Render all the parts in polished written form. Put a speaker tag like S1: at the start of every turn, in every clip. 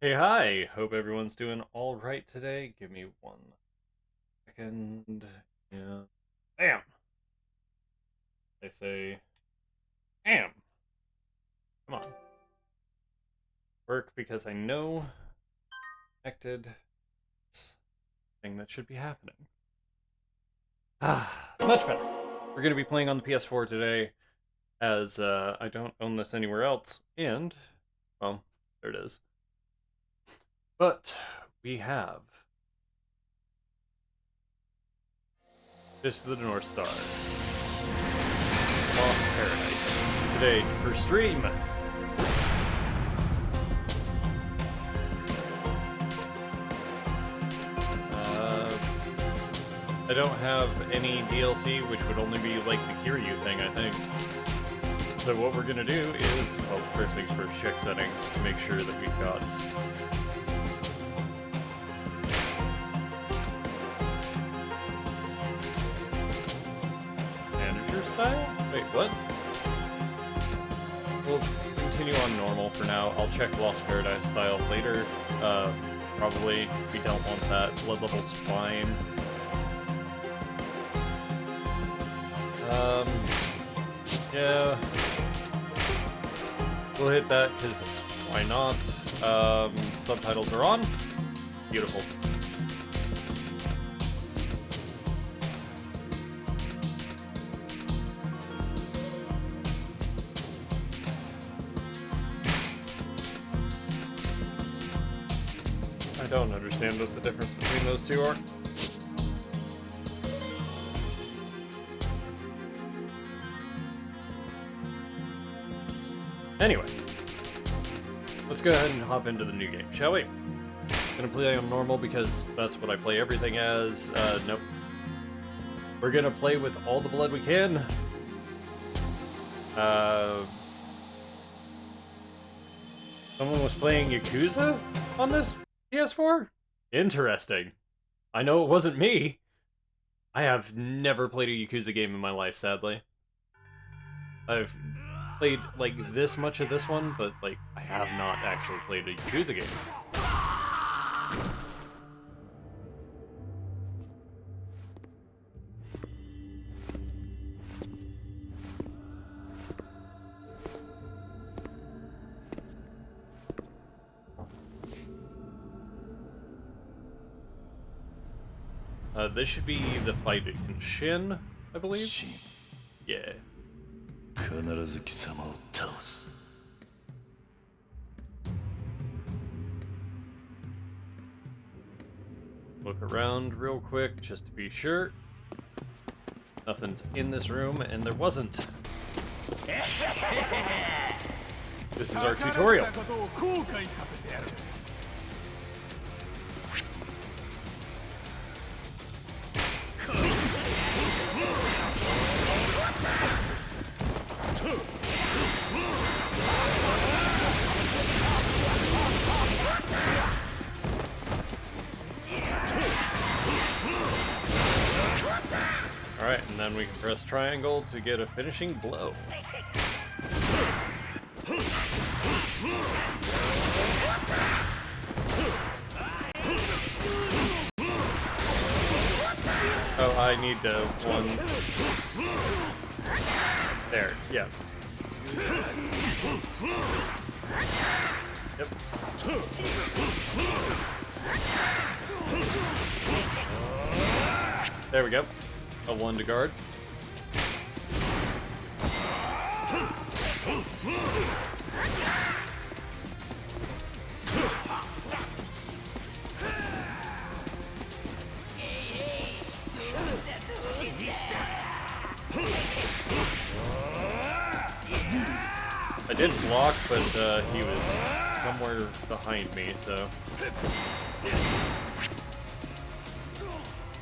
S1: Hey, hi! Hope everyone's doing all right today. Give me 1 second. Yeah. Bam! I say, bam! Come on. Work because I know connected thing that should be happening. Much better. We're going to be playing on the PS4 today, as I don't own this anywhere else, and, well, there it is. But we have Fist of the North Star. Lost Paradise. Today for stream. I don't have any DLC, which would only be like the Kiryu thing, I think. So what we're gonna do is, well, first things first, check settings to make sure that we've got manager style? Wait, what? We'll continue on normal for now. I'll check Lost Paradise style later. Probably we don't want that. Blood level's fine. Yeah. We'll hit that, because why not? Subtitles are on. Beautiful. I don't understand what the difference between those two are. Anyway, let's go ahead and hop into the new game, shall we? Gonna play on normal because that's what I play everything as. Nope. We're gonna play with all the blood we can. Someone was playing Yakuza on this PS4? Interesting. I know it wasn't me. I have never played a Yakuza game in my life, sadly. I've played, like, this much of this one, but, like, I have not actually played a Yakuza game. This should be the fight in Shin, I believe?
S2: Shin.
S1: Yeah.
S2: 必ず貴様を倒す
S1: Look around real quick, just to be sure. Nothing's in this room, and there wasn't. This is our tutorial. Alright, and then we can press triangle to get a finishing blow. Oh, I need one. There, yeah. Yep. There we go. A 1 to guard. I did block, but he was somewhere behind me, so.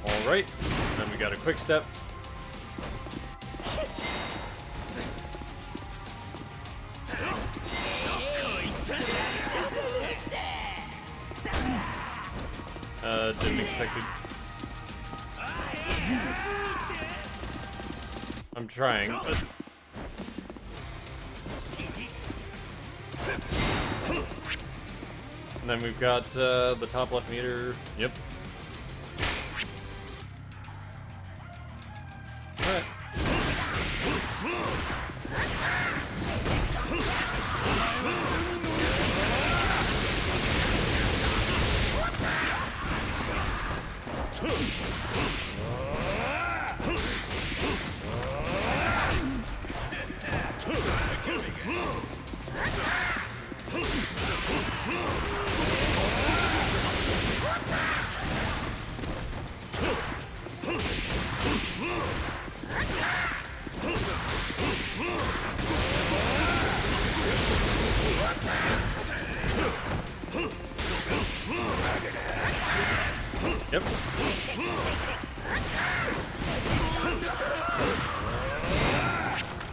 S1: Alright, then we got a quick step. Didn't expect it. I'm trying, but... And then we've got the top left meter. Yep. Alright. Yep.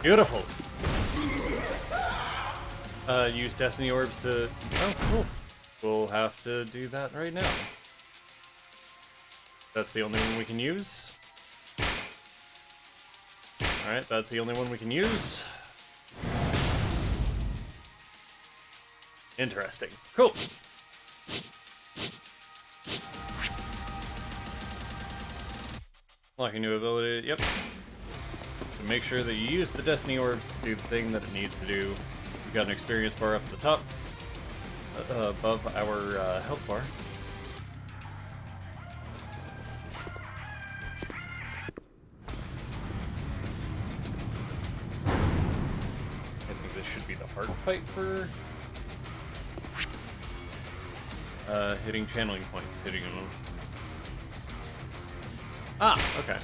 S1: Beautiful. Use Destiny Orbs to... Oh, cool. We'll have to do that right now. That's the only one we can use. Alright, that's the only one we can use. Interesting. Cool. Unlock a new ability. Yep. So make sure that you use the Destiny Orbs to do the thing that it needs to do. We've got an experience bar up at the top, above our health bar. I think this should be the hard fight for hitting channeling points, hitting them. Ah, okay.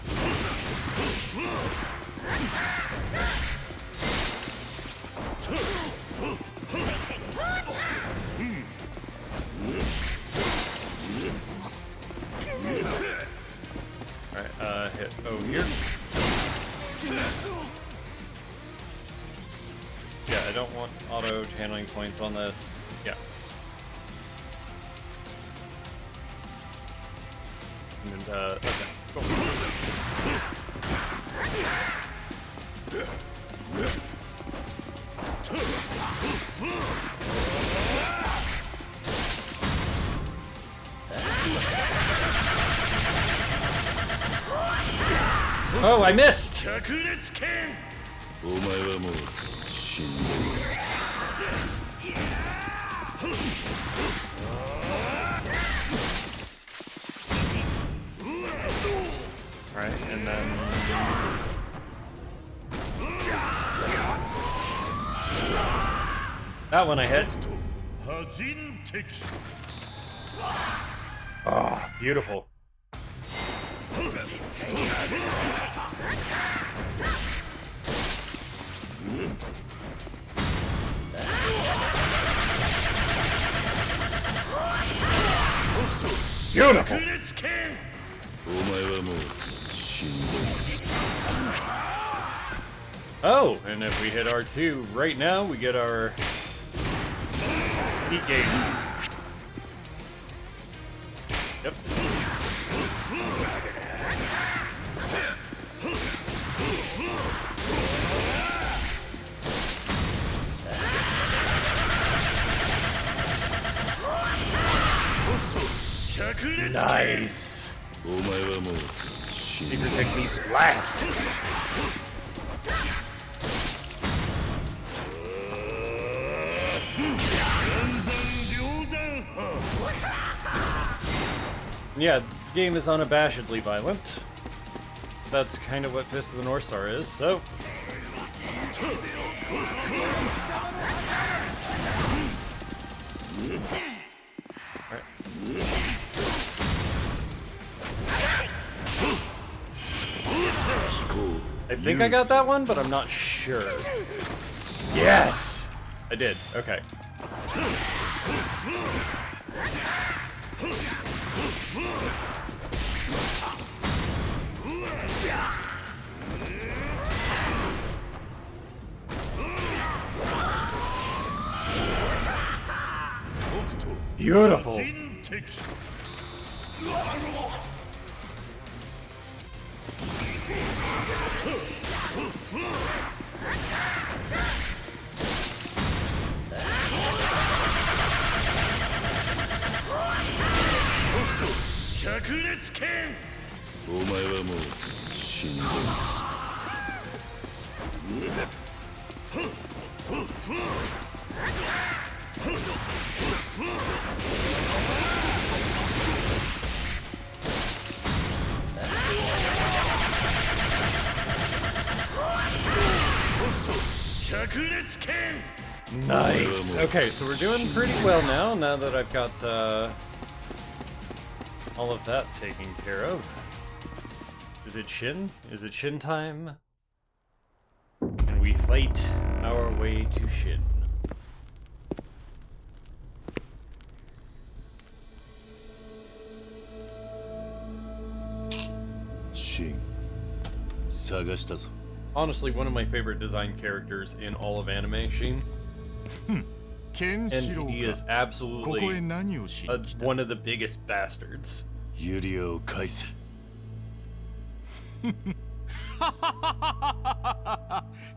S1: Alright, hit over here. Yeah, I don't want auto channeling points on this. Yeah. And, okay, cool. Oh, I missed! Right, and then... That one I hit. Oh, beautiful. Beautiful. Oh, and if we hit R2 right now, we get our heat gauge. Yep. Nice. Secret technique blast. Yeah, the game is unabashedly violent. That's kind of what Fist of the North Star is, so... Alright. I think I got that one, but I'm not sure. Yes! I did, okay. Beautiful.
S2: お前はもう死んだ。
S1: Nice. Okay, so we're doing pretty well now that I've got all of that taken care of. Is it Shin? Is it Shin time? And we fight our way to Shin.
S2: Shin, 探したぞ。
S1: Honestly, one of my favorite design characters in all of anime, Shin. And he is absolutely one of the biggest bastards.
S2: ユリアを返せ。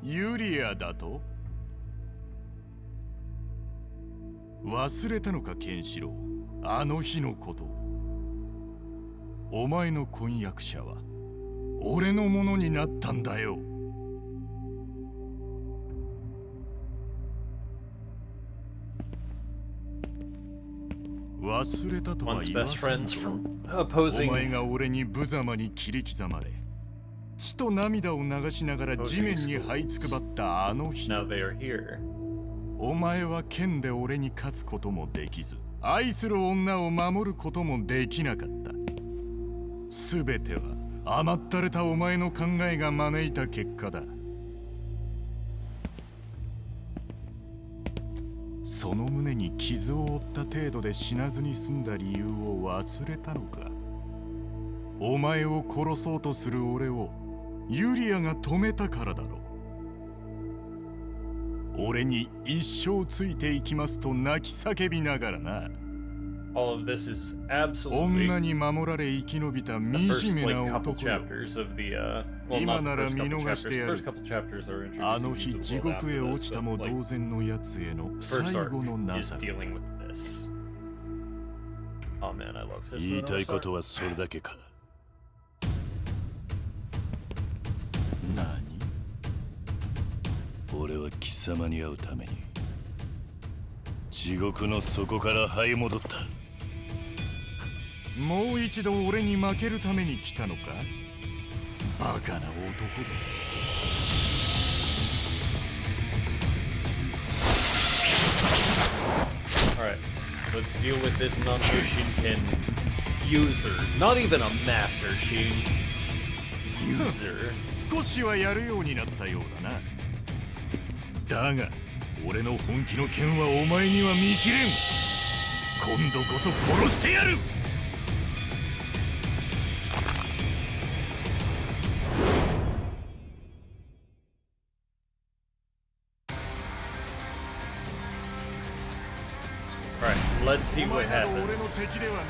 S3: ユリアだと？忘れたのかケンシロウ、あの日のこと。お前の婚約者は俺のものになったんだよ。忘れたとは言わせんぞ。お前が俺に無様に切り刻まれ、血と涙を流しながら地面に這いつくばったあの日だ。お前は剣で俺に勝つこともできず、愛する女を守ることもできなかった。すべては甘ったれたお前の考えが招いた結果だ。その胸に傷を負った程度で死なずに済んだ理由を忘れたのか。お前を殺そうとする俺をユリアが止めたからだろう。俺に一生ついていきますと泣き叫びながらな。女に守られ生き延びた惨めな男よ。今なら見逃してやる。あの日地獄へ落ちたも同然のやつへの最後の情けだ。
S2: 言いたいことはそれだけか。
S3: 何？
S2: 俺は貴様に会うために地獄の底から這い戻った。
S3: もう一度俺に負けるために来たのか？バカな男だ。
S1: Alright, let's deal with this non-Shinken user. Not even a master Shin. User.
S3: 少しはやるようになったようだな。だが、俺の本気の剣はお前には見切れん。今度こそ殺してやる。
S1: Alright, let's see what
S3: 俺の
S1: happens.
S3: 敵ではない。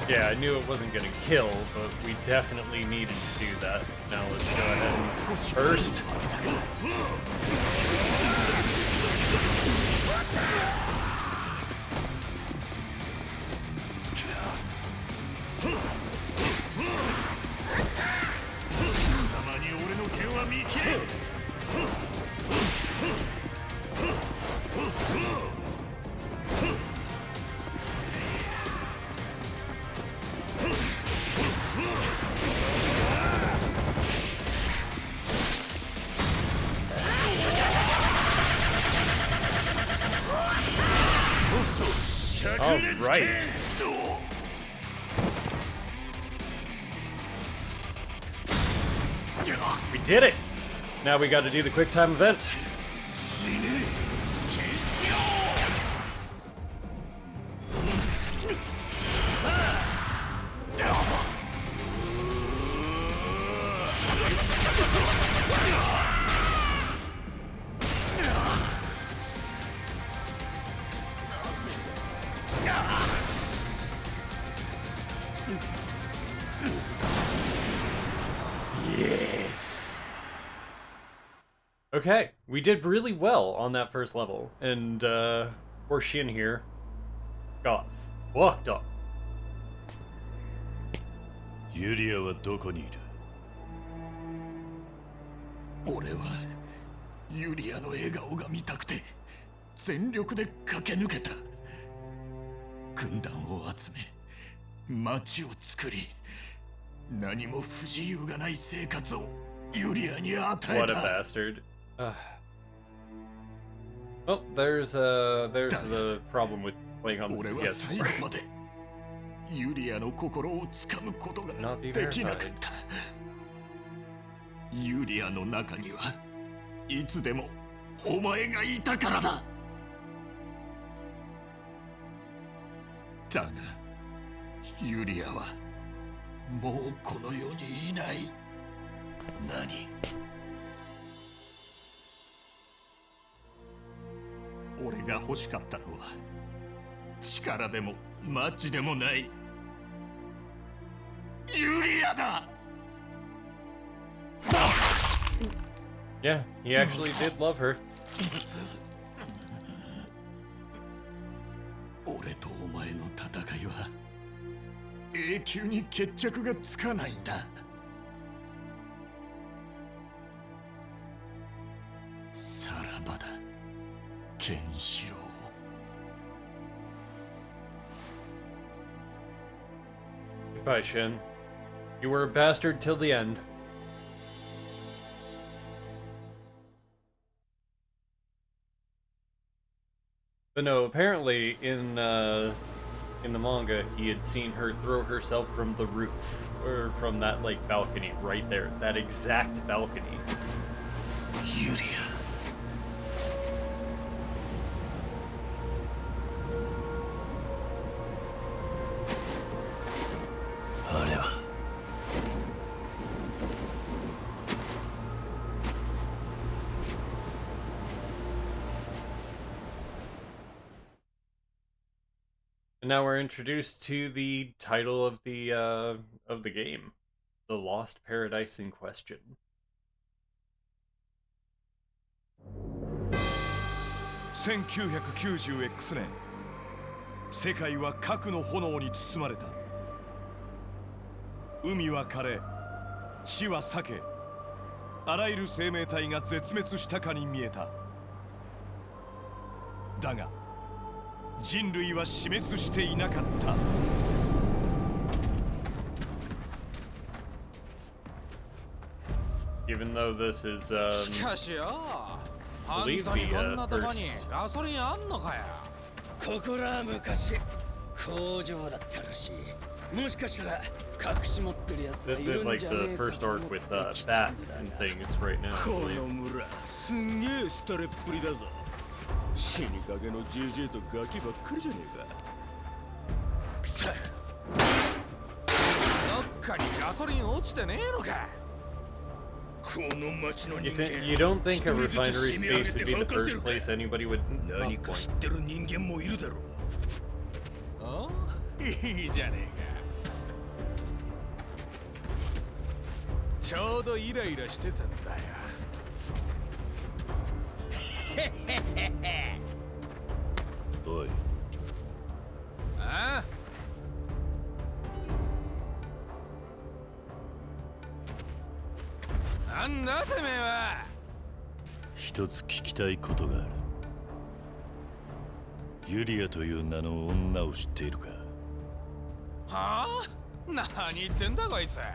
S1: Yeah, I knew it wasn't gonna kill, but we definitely needed to do that. Now let's go ahead and first. All right. We did it! Now we gotta do the quick time event. Okay, we did really well on that first level, and poor Shin here got fucked up.
S2: ユリアはどこにいる？
S3: 俺はユリアの笑顔が見たくて全力で駆け抜けた。軍団を集め町を作り、何も不自由がない生活をユリアに与えた。
S1: What a bastard. Oh, there's the problem with playing on the
S3: 俺は最後
S1: PS4.
S3: までユリアの心をつかむことが
S1: Not be
S3: できなか
S1: verified.
S3: った。ユリアの中にはいつでもお前がいたからだ。だがユリアはもうこの世にいない。何？俺が欲しかったのは力でもマッチでもない、ユリアだ。
S1: Yeah, he actually did love her.
S3: 俺とお前の戦いは永久に決着がつかないんだ。さらばだ、ケンシロウ。
S1: Goodbye, Shin. You were a bastard till the end. But no, apparently in the manga, he had seen her throw herself from the roof, or from that like balcony right there, that exact balcony.
S3: ユリア。
S2: あれは
S1: And now we're introduced to the title of the game, The Lost Paradise in Question.
S3: 1990X 年、世界は核の炎に包まれた。海は枯れ、地は裂け、あらゆる生命体が絶滅したかに見えた。だが人類は死滅していなかった。
S1: Even though this is
S4: しかしよ、本
S1: believe
S4: 当に
S1: the
S4: こんなとこに
S1: first
S4: ガソリンあんのかよ。
S5: ここらは昔工場だったらしい。もしかしたら隠し持ってるやつがい
S1: the,
S5: るん
S1: like
S5: じゃ
S1: the
S5: ねえか
S1: first
S5: と思
S1: arc
S5: って
S1: with
S5: 来た
S1: that
S5: んだ
S1: and
S5: が。
S1: things right now. I
S5: こ
S1: believe.
S5: の村すんげえストレっぷりだぞ。死にかけのジジイとガキばっかりじゃねえか。くさ。
S4: どっかにガソリン落ちてねえのか。
S5: この町の人
S1: You
S5: 間。
S1: don't think a refinery space would be the first place anybody would
S5: 何か知ってる人間もいるだろう。
S4: ああ、いいじゃねえか。ちょうどイライラしてたんだよ。
S2: おい、
S4: ああ、なんだてめえは。
S2: 一つ聞きたいことがある。ユリアという名の女を知っているか？
S4: はあ、何言ってんだこいつ。
S5: は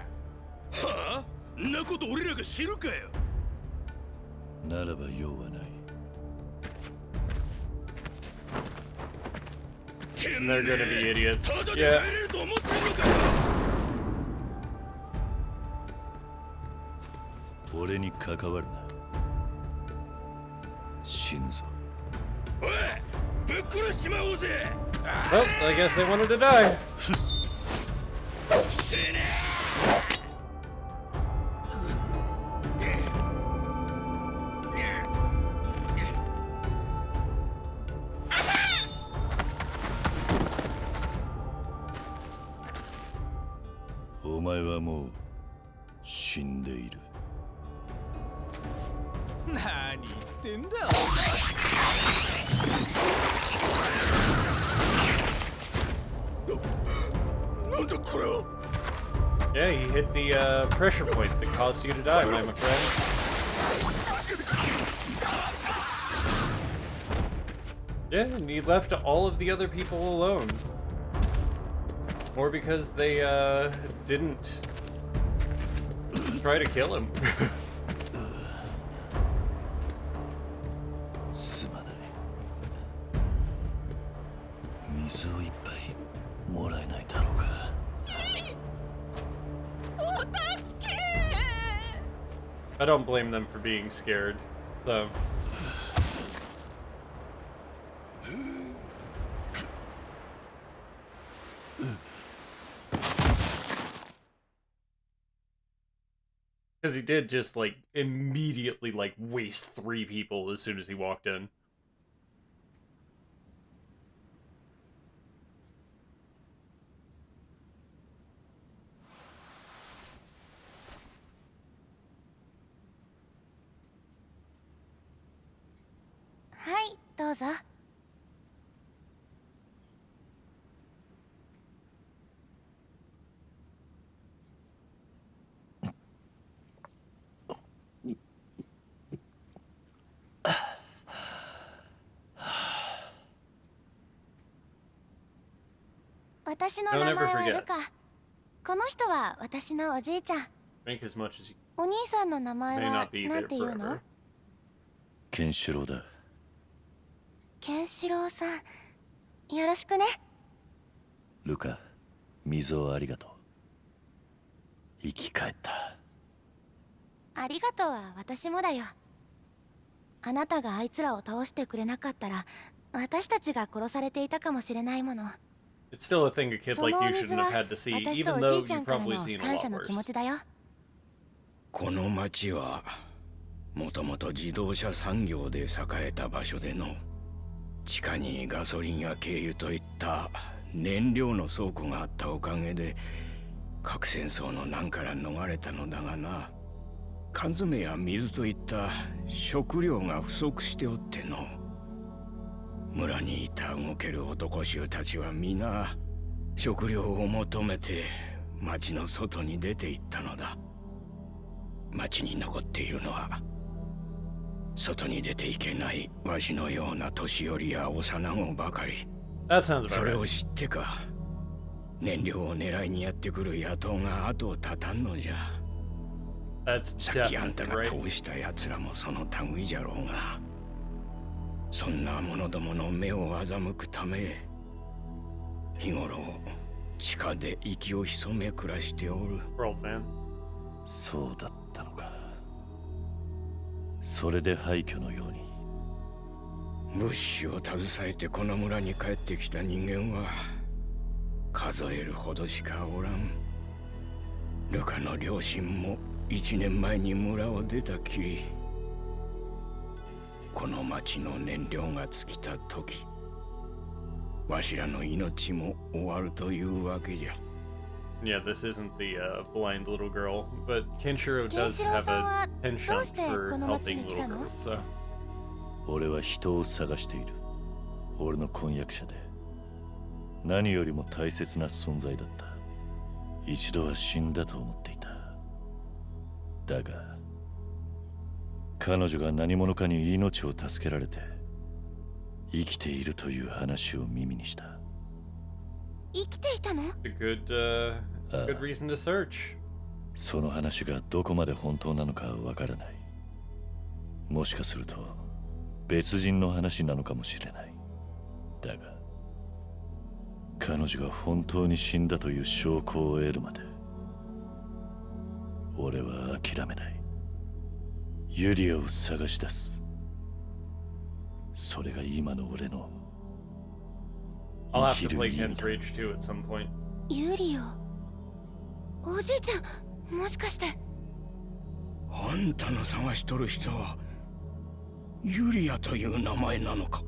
S5: あ？んなこと俺らが知るかよ。
S2: ならば用はない。
S1: And they're gonna be idiots.
S5: ただで
S1: Yeah.
S5: 帰れると思ってんのかよ。
S2: 俺に関わるな。死ぬぞ。
S5: おい、ぶっ殺しちまおうぜ。
S1: Well, I guess they wanted to die.
S5: 死ね。
S2: お前はもう死んでいる。
S4: 何言ってんだ。
S5: なんだこれは。
S1: Yeah, he hit the pressure point that caused you to die, my friend. Yeah, and he left all of the other people alone. Or because they didn't try to kill him.
S2: すまない。水を一杯もらえないだろうか。
S1: I don't blame them for being scared, so. Because he did just, like, immediately, like, waste 3 people as soon as he walked in.
S6: Hi, どうぞ。私の
S1: Don't
S6: 名
S1: ever
S6: 前は
S1: forget.
S6: ルカ。この人は私のおじいちゃん。
S1: Drink as much as you
S6: お兄さんの名前
S1: may
S6: は
S1: not be
S6: なん
S1: there
S6: ていうの
S1: forever.？
S2: ケンシロウだ。
S6: ケンシロウさん。よろしくね。
S2: ルカ、水をありがとう。生き返った。
S6: ありがとうは私もだよ。あなたがあいつらを倒してくれなかったら、私たちが殺されていたかもしれないもの。
S1: It's still a thing a kid
S6: そ
S1: like
S6: のお
S1: you
S6: 水
S1: shouldn't
S6: は
S1: have had to see,
S6: 私と
S1: even
S6: お
S1: though
S6: じいちゃ
S1: you've
S6: んから
S1: probably
S6: の
S1: seen a
S6: 感謝
S1: lot
S6: の気持
S1: worse.
S6: ちだよ。
S3: この町はもともと自動車産業で栄えた場所での、地下にガソリンや軽油といった燃料の倉庫があったおかげで核戦争の難から逃れたのだがな。缶詰や水といった食料が不足しておっての、村にいた動ける男衆たちは皆食料を求めて町の外に出て行ったのだ。町に残っているのは、外に出ていけないわしのような年寄りや幼子ばかり。
S1: That sounds about
S3: それ
S1: right.
S3: を知ってか、燃料を狙いにやってくる野党が後を絶たんのじゃ。
S1: That's
S3: さっきあんた
S1: definitely
S3: が
S1: right.
S3: 倒した奴らもその類じゃろうが、そんな者どもの目を欺くため、日頃地下で息を潜め暮らしておる。
S1: World man.
S2: そうだったのか。それで廃墟のように。
S3: 物資を携えてこの村に帰ってきた人間は数えるほどしかおらん。ルカの両親も1年前に村を出たきり、この町の燃料が尽きた時、わしらの命も終わるというわけじゃ。
S1: Yeah, this isn't the blind little girl, but Kenshiro does have a
S6: ケンシロウさんはどう
S1: penchant
S6: して
S1: for
S6: この町
S1: helping
S6: に来
S1: little
S6: たの？
S1: girls, so.
S2: 俺は人を探している。俺の婚約者で何よりも大切な存在だった。一度は死んだと思っていた。だが彼女が何者かに命を助けられて生きているという話を耳にした。
S6: 生きていたの？
S1: A good reason to search.
S2: その話がどこまで本当なのかはわからない。もしかすると別人の話なのかもしれない。だが彼女が本当に死んだという証拠を得るまで俺は諦めない。ユリアを探し出す。それが今の俺の
S1: I'll
S2: 生
S1: have
S2: き
S1: to
S2: る
S1: play
S2: 意味
S1: Ken's
S2: だ。
S1: Rage 2 at some point.
S6: ユリオ。おじいちゃん、もしかして。
S3: あんたの探しとる人はユリアという名前なのか？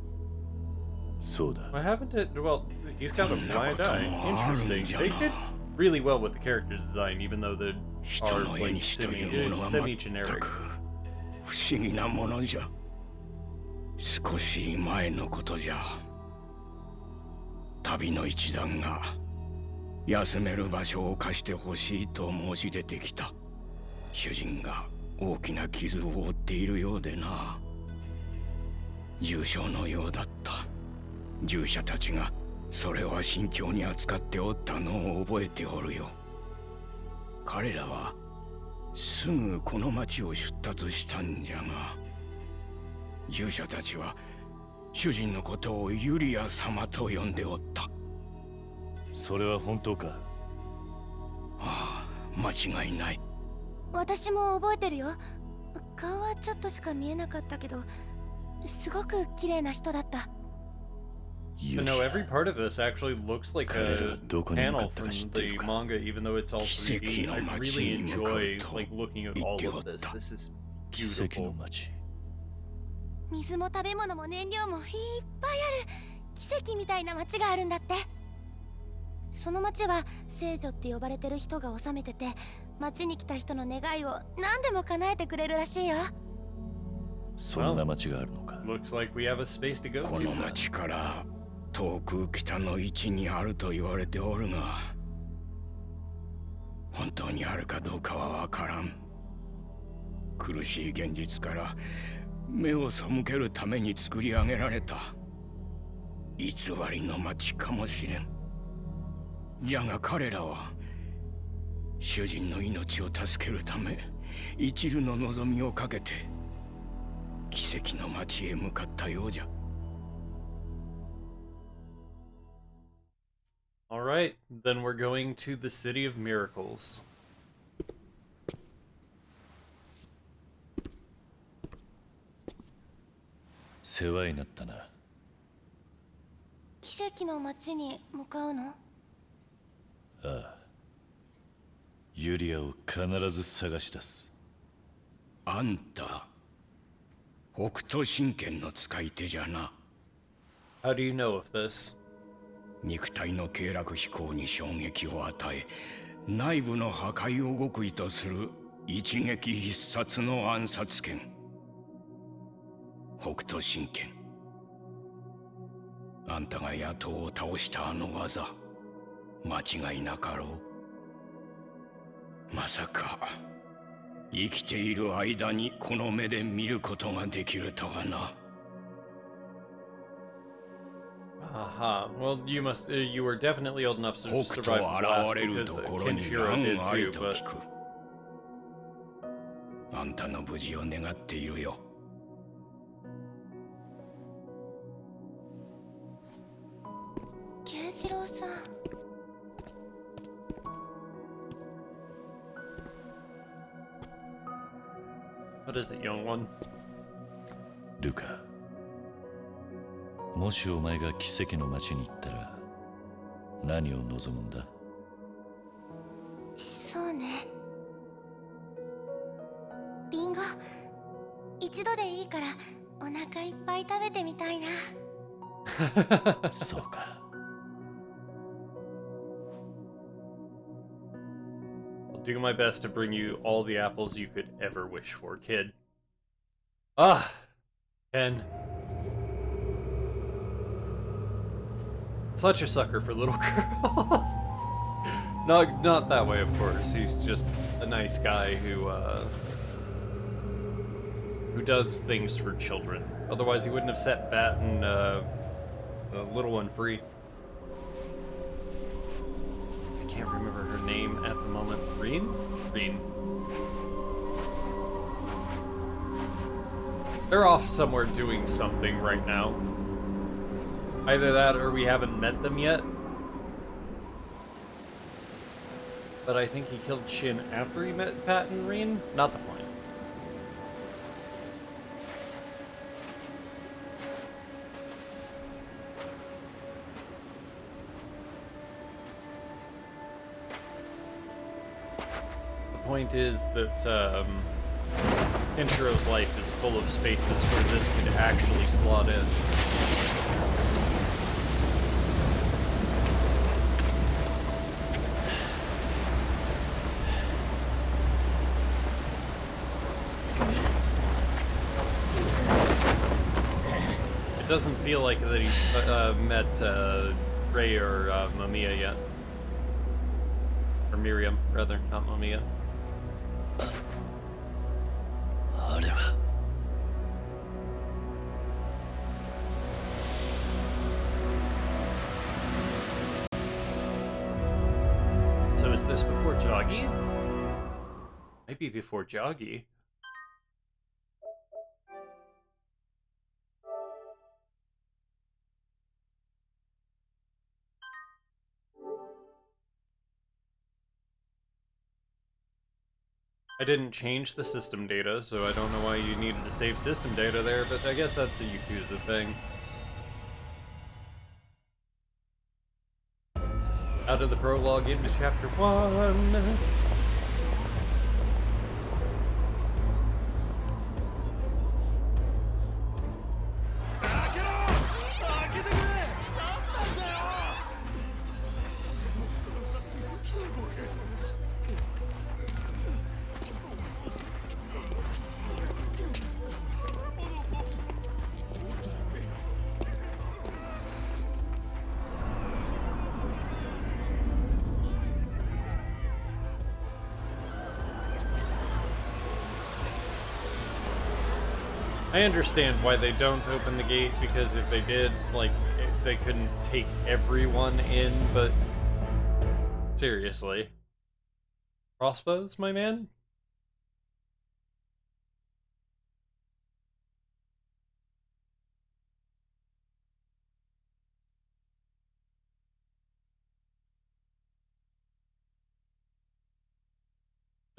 S2: そうだ。
S1: Why haven't it? Well, he's got a blind eye. Interesting. They did really well with the character design, even though they
S3: 人
S1: are
S3: の絵
S1: like
S3: にしというものは全
S1: semi-generic.
S3: く
S5: 不思議なものじゃ。少し前のことじゃ。旅の一団が休める場所を貸してほしいと申し出てきた。主人が大きな傷を負っているようでな。重傷のようだった。従者たちがそれは慎重に扱っておったのを覚えておるよ。彼らはすぐこの町を出立したんじゃが、従者たちは主人のことをユリア様と呼んでおった。
S2: それは本当か？
S5: ああ、間違いない。
S6: 私も覚えてるよ。顔はちょっとしか見えなかったけど、すごく綺麗な人だった。
S1: But no, every part of this actually looks like a panel from the manga, even though it's all 3D. I really enjoy like looking at all of this. This is
S2: 奇跡の
S1: beautiful.
S2: 町。
S6: 水も食べ物も燃料もいっぱいある奇跡みたいな町があるんだって。その町は聖女って呼ばれてる人が治めてて、町に来た人の願いを何でも叶えてくれるらしいよ。
S2: そんな町があるのか。
S1: Looks like we have a space to go
S5: この
S1: to.
S5: 町から遠く北の位置にあると言われておるが、本当にあるかどうかはわからん。苦しい現実から目を背けるために作り上げられた偽りの町かもしれん。じゃが彼らは主人の命を助けるため一縷の望みをかけて奇跡の町へ向かったようじゃ。
S1: Alright, then we're going to the City of Miracles.
S2: 世話になったな。
S6: 奇跡の町に向かうの？
S2: ああ。ユリアを必ず探し出す。
S5: あんた、北斗神拳の使い手じゃな。
S1: How do you know of this?
S5: 肉体の経絡飛行に衝撃を与え、内部の破壊を極意とする一撃必殺の暗殺剣。北斗神拳。あんたが野党を倒したあの技、間違いなかろう。まさか生きている間にこの目で見ることができるとはな。
S1: Aha. Well, you must. You were definitely old enough to
S5: 北
S1: survive
S5: 斗
S1: the blast
S5: 現れる
S1: because
S5: ところに
S1: Kenshiro
S5: 乱
S1: did
S5: あり
S1: too.
S5: と
S1: But
S5: 聞く。あんたの無事を願っているよ。
S6: ケンシロウさん。
S1: what is it, young one?
S2: ルカ。もしお前が奇跡の町に行ったら何を望むんだ？
S6: そうね。リンゴ、一度でいいからお腹いっぱい食べてみたいな。
S2: そうか。
S1: I'll do my best to bring you all the apples you could ever wish for, kid. Ah, Ken. Such a sucker for little girls. Not that way, of course. He's just a nice guy who does things for children. Otherwise, he wouldn't have set Bat and the little one free. I can't remember her name at the moment. Reen? Reen. They're off somewhere doing something right now. Either that or we haven't met them yet. But I think he killed Shin after he met Pat and Reen? Not the point. The point is that Intro's life is full of spaces where this could actually slot in. doesn't feel like that he's met Ray or Mamiya yet. Or Miriam, rather, not Mamiya.
S2: あれは
S1: So is this before Joggy? Might be before Joggy. I didn't change the system data, so I don't know why you needed to save system data there, but I guess that's a Yakuza thing. Out of the prologue into chapter 1. I understand why they don't open the gate, because if they did, like, they couldn't take everyone in, but seriously. Crossbows, my man?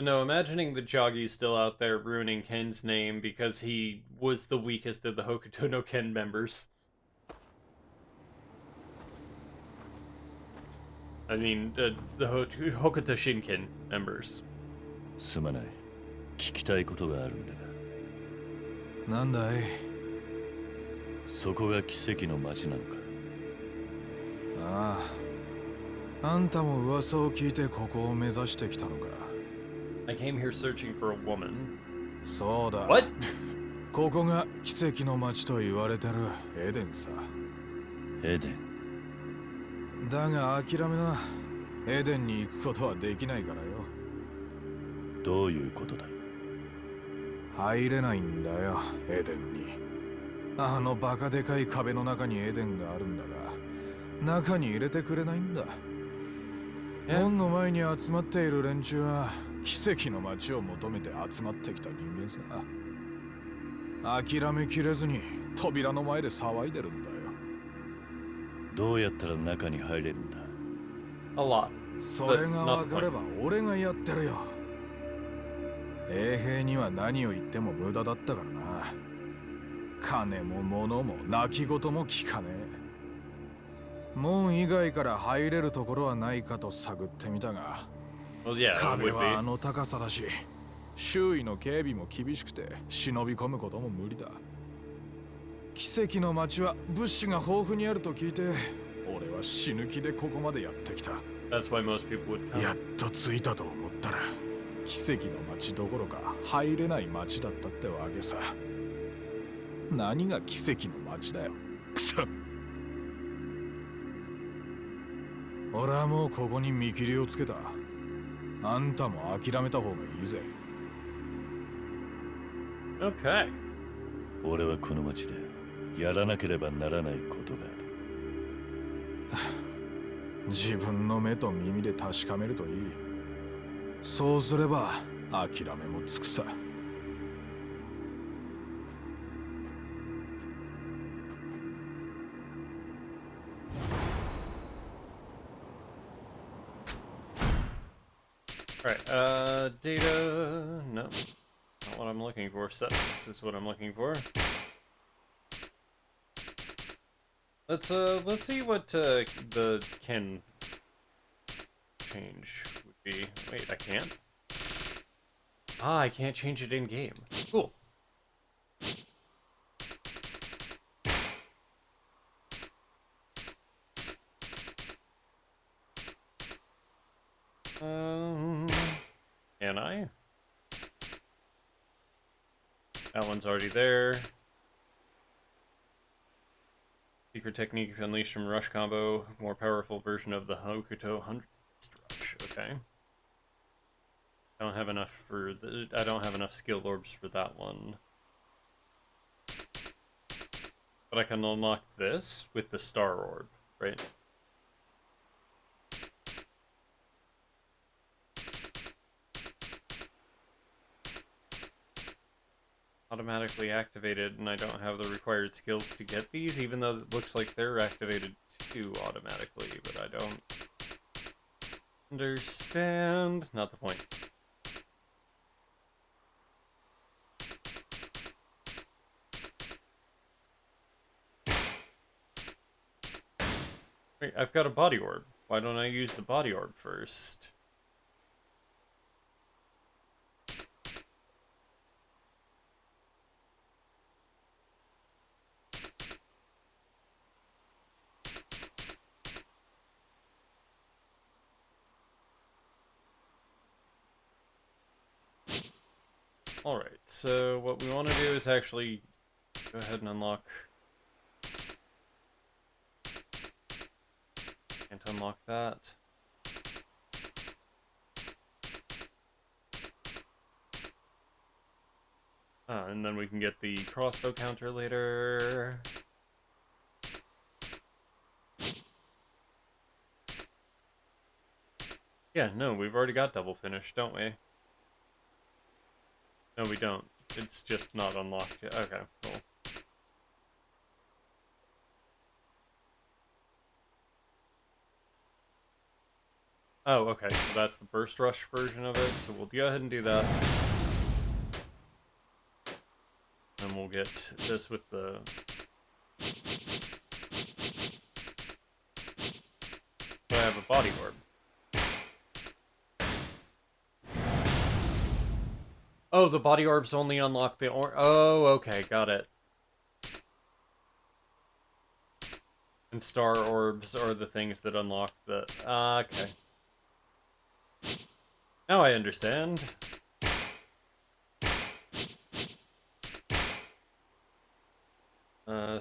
S1: No, imagining that Joggy's still out there ruining Ken's name because he was the weakest of the Hokuto no Ken members. I mean, the Hokuto Shinken members.
S2: すまない。聞きたいことがあるんだが。
S3: なんだい？
S2: そこが奇跡の街なのか。
S3: ああ。あんたも噂を聞いてここを目指してきたのか。
S1: I came here searching for a woman.
S3: そうだ。
S1: What?
S3: ここが奇跡の街と言われてるエデンさ。
S2: エデン。
S3: だが諦めな。エデンに行くことはできないからよ。
S2: どういうことだい？
S3: 入れないんだよ、エデンに。あのバカでかい壁の中にエデンがあるんだが、中に入れてくれないんだ。門の前に集まっている連中は奇跡の街を求めて集まってきた人間さ。諦めきれずに扉の前で騒いでるんだよ。
S2: どうやったら中に入れるんだ？
S1: A lot.
S3: それが分かれば俺がやってるよ。衛兵には何を言っても無駄だったからな。金も物も泣き言も聞かねえ。門以外から入れるところはないかと探ってみたが、
S1: Well, yeah, it
S3: 壁
S1: would
S3: はあ
S1: be.
S3: の高さだし、周囲の警備も厳しくて忍び込むことも無理だ。奇跡の街は物資が豊富にあると聞いて、俺は死ぬ気でここまでやってきた。
S1: That's why most people would come.
S3: やっと着いたと思ったら、奇跡の街どころか入れない街だったってわけさ。何が奇跡の街だよ。くそ。俺はもうここに見切りをつけた。あんたも諦めた方がいいぜ。
S1: Okay.
S2: 俺はこの街でやらなければならないことがある。
S3: 自分の目と耳で確かめるといい。そうすれば諦めもつくさ。
S1: Alright, data. No. Not what I'm looking for. Settings is what I'm looking for. Let's see what the Ken change would be. Wait, I can't? Ah, I can't change it in game. Cool. Can I? That one's already there. secret technique unleashed from Rush combo. More powerful version of the Hokuto 100 Rush. Okay. I don't have enough skill orbs for that one. But I can unlock this with the Star Orb, right? Automatically activated, and I don't have the required skills to get these, even though it looks like they're activated too automatically, but I don't understand. Not the point. Wait, I've got a body orb. Why don't I use the body orb first? Alright, so what we want to do is actually go ahead and unlock... Can't unlock that. And then we can get the crossbow counter later. Yeah, no, we've already got double finish, don't we? No, we don't. It's just not unlocked yet. Okay, cool. Oh, okay, so that's the burst rush version of it, so we'll go ahead and do that. And we'll get this with the... So I have a body orb. Oh, the body orbs only unlock the Oh, okay, got it. And star orbs are the things that unlock the... okay. Now I understand.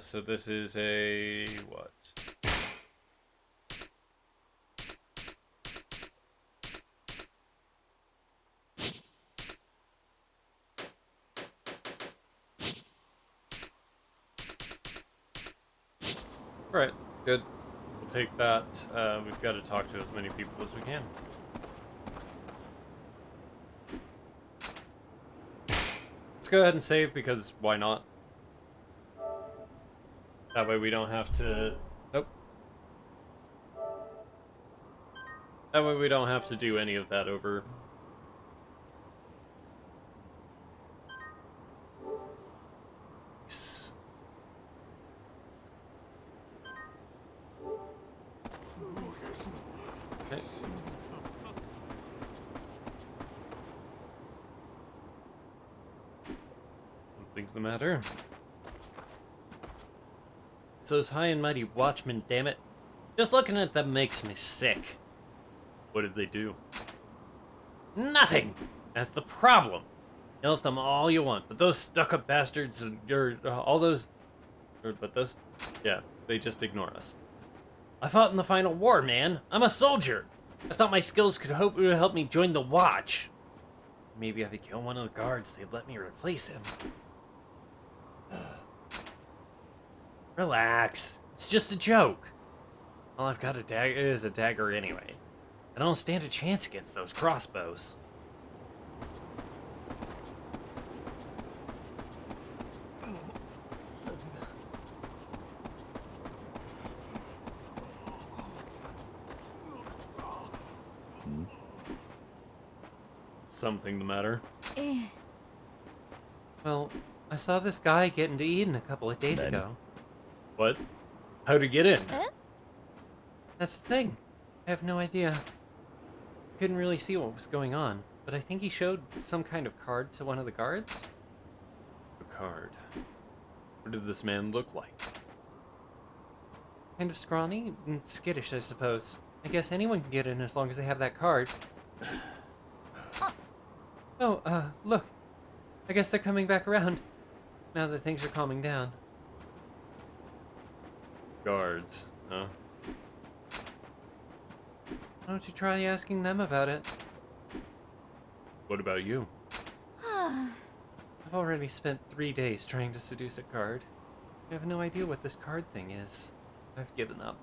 S1: So this is a... what? Alright, good. We'll take that. We've got to talk to as many people as we can. Let's go ahead and save, because why not? That way we don't have to... Nope. That way we don't have to do any of that over. Nice. Okay. Something's the matter. It's those high and mighty watchmen, damn it. Just looking at them makes me sick. What did they do? Nothing! That's the problem. Yell at them all you want, but those stuck-up bastards, yeah, they just ignore us. I fought in the final war, man. I'm a soldier. I thought my skills could help me join the watch. Maybe if I kill one of the guards, they'd let me replace him. Relax. It's just a joke. All I've got is a dagger anyway. I don't stand a chance against those crossbows. Something the matter? Well, I saw this guy get into Eden a couple of days ago. What? How'd he get in? That's the thing. I have no idea. Couldn't really see what was going on, but I think he showed some kind of card to one of the guards. A card? What did this man look like? Kind of scrawny and skittish, I suppose. I guess anyone can get in as long as they have that card. Oh, look. I guess they're coming back around, now that things are calming down. Guards, huh? Why don't you try asking them about it? What about you? I've already spent 3 days trying to seduce a guard. I have no idea what this card thing is. I've given up.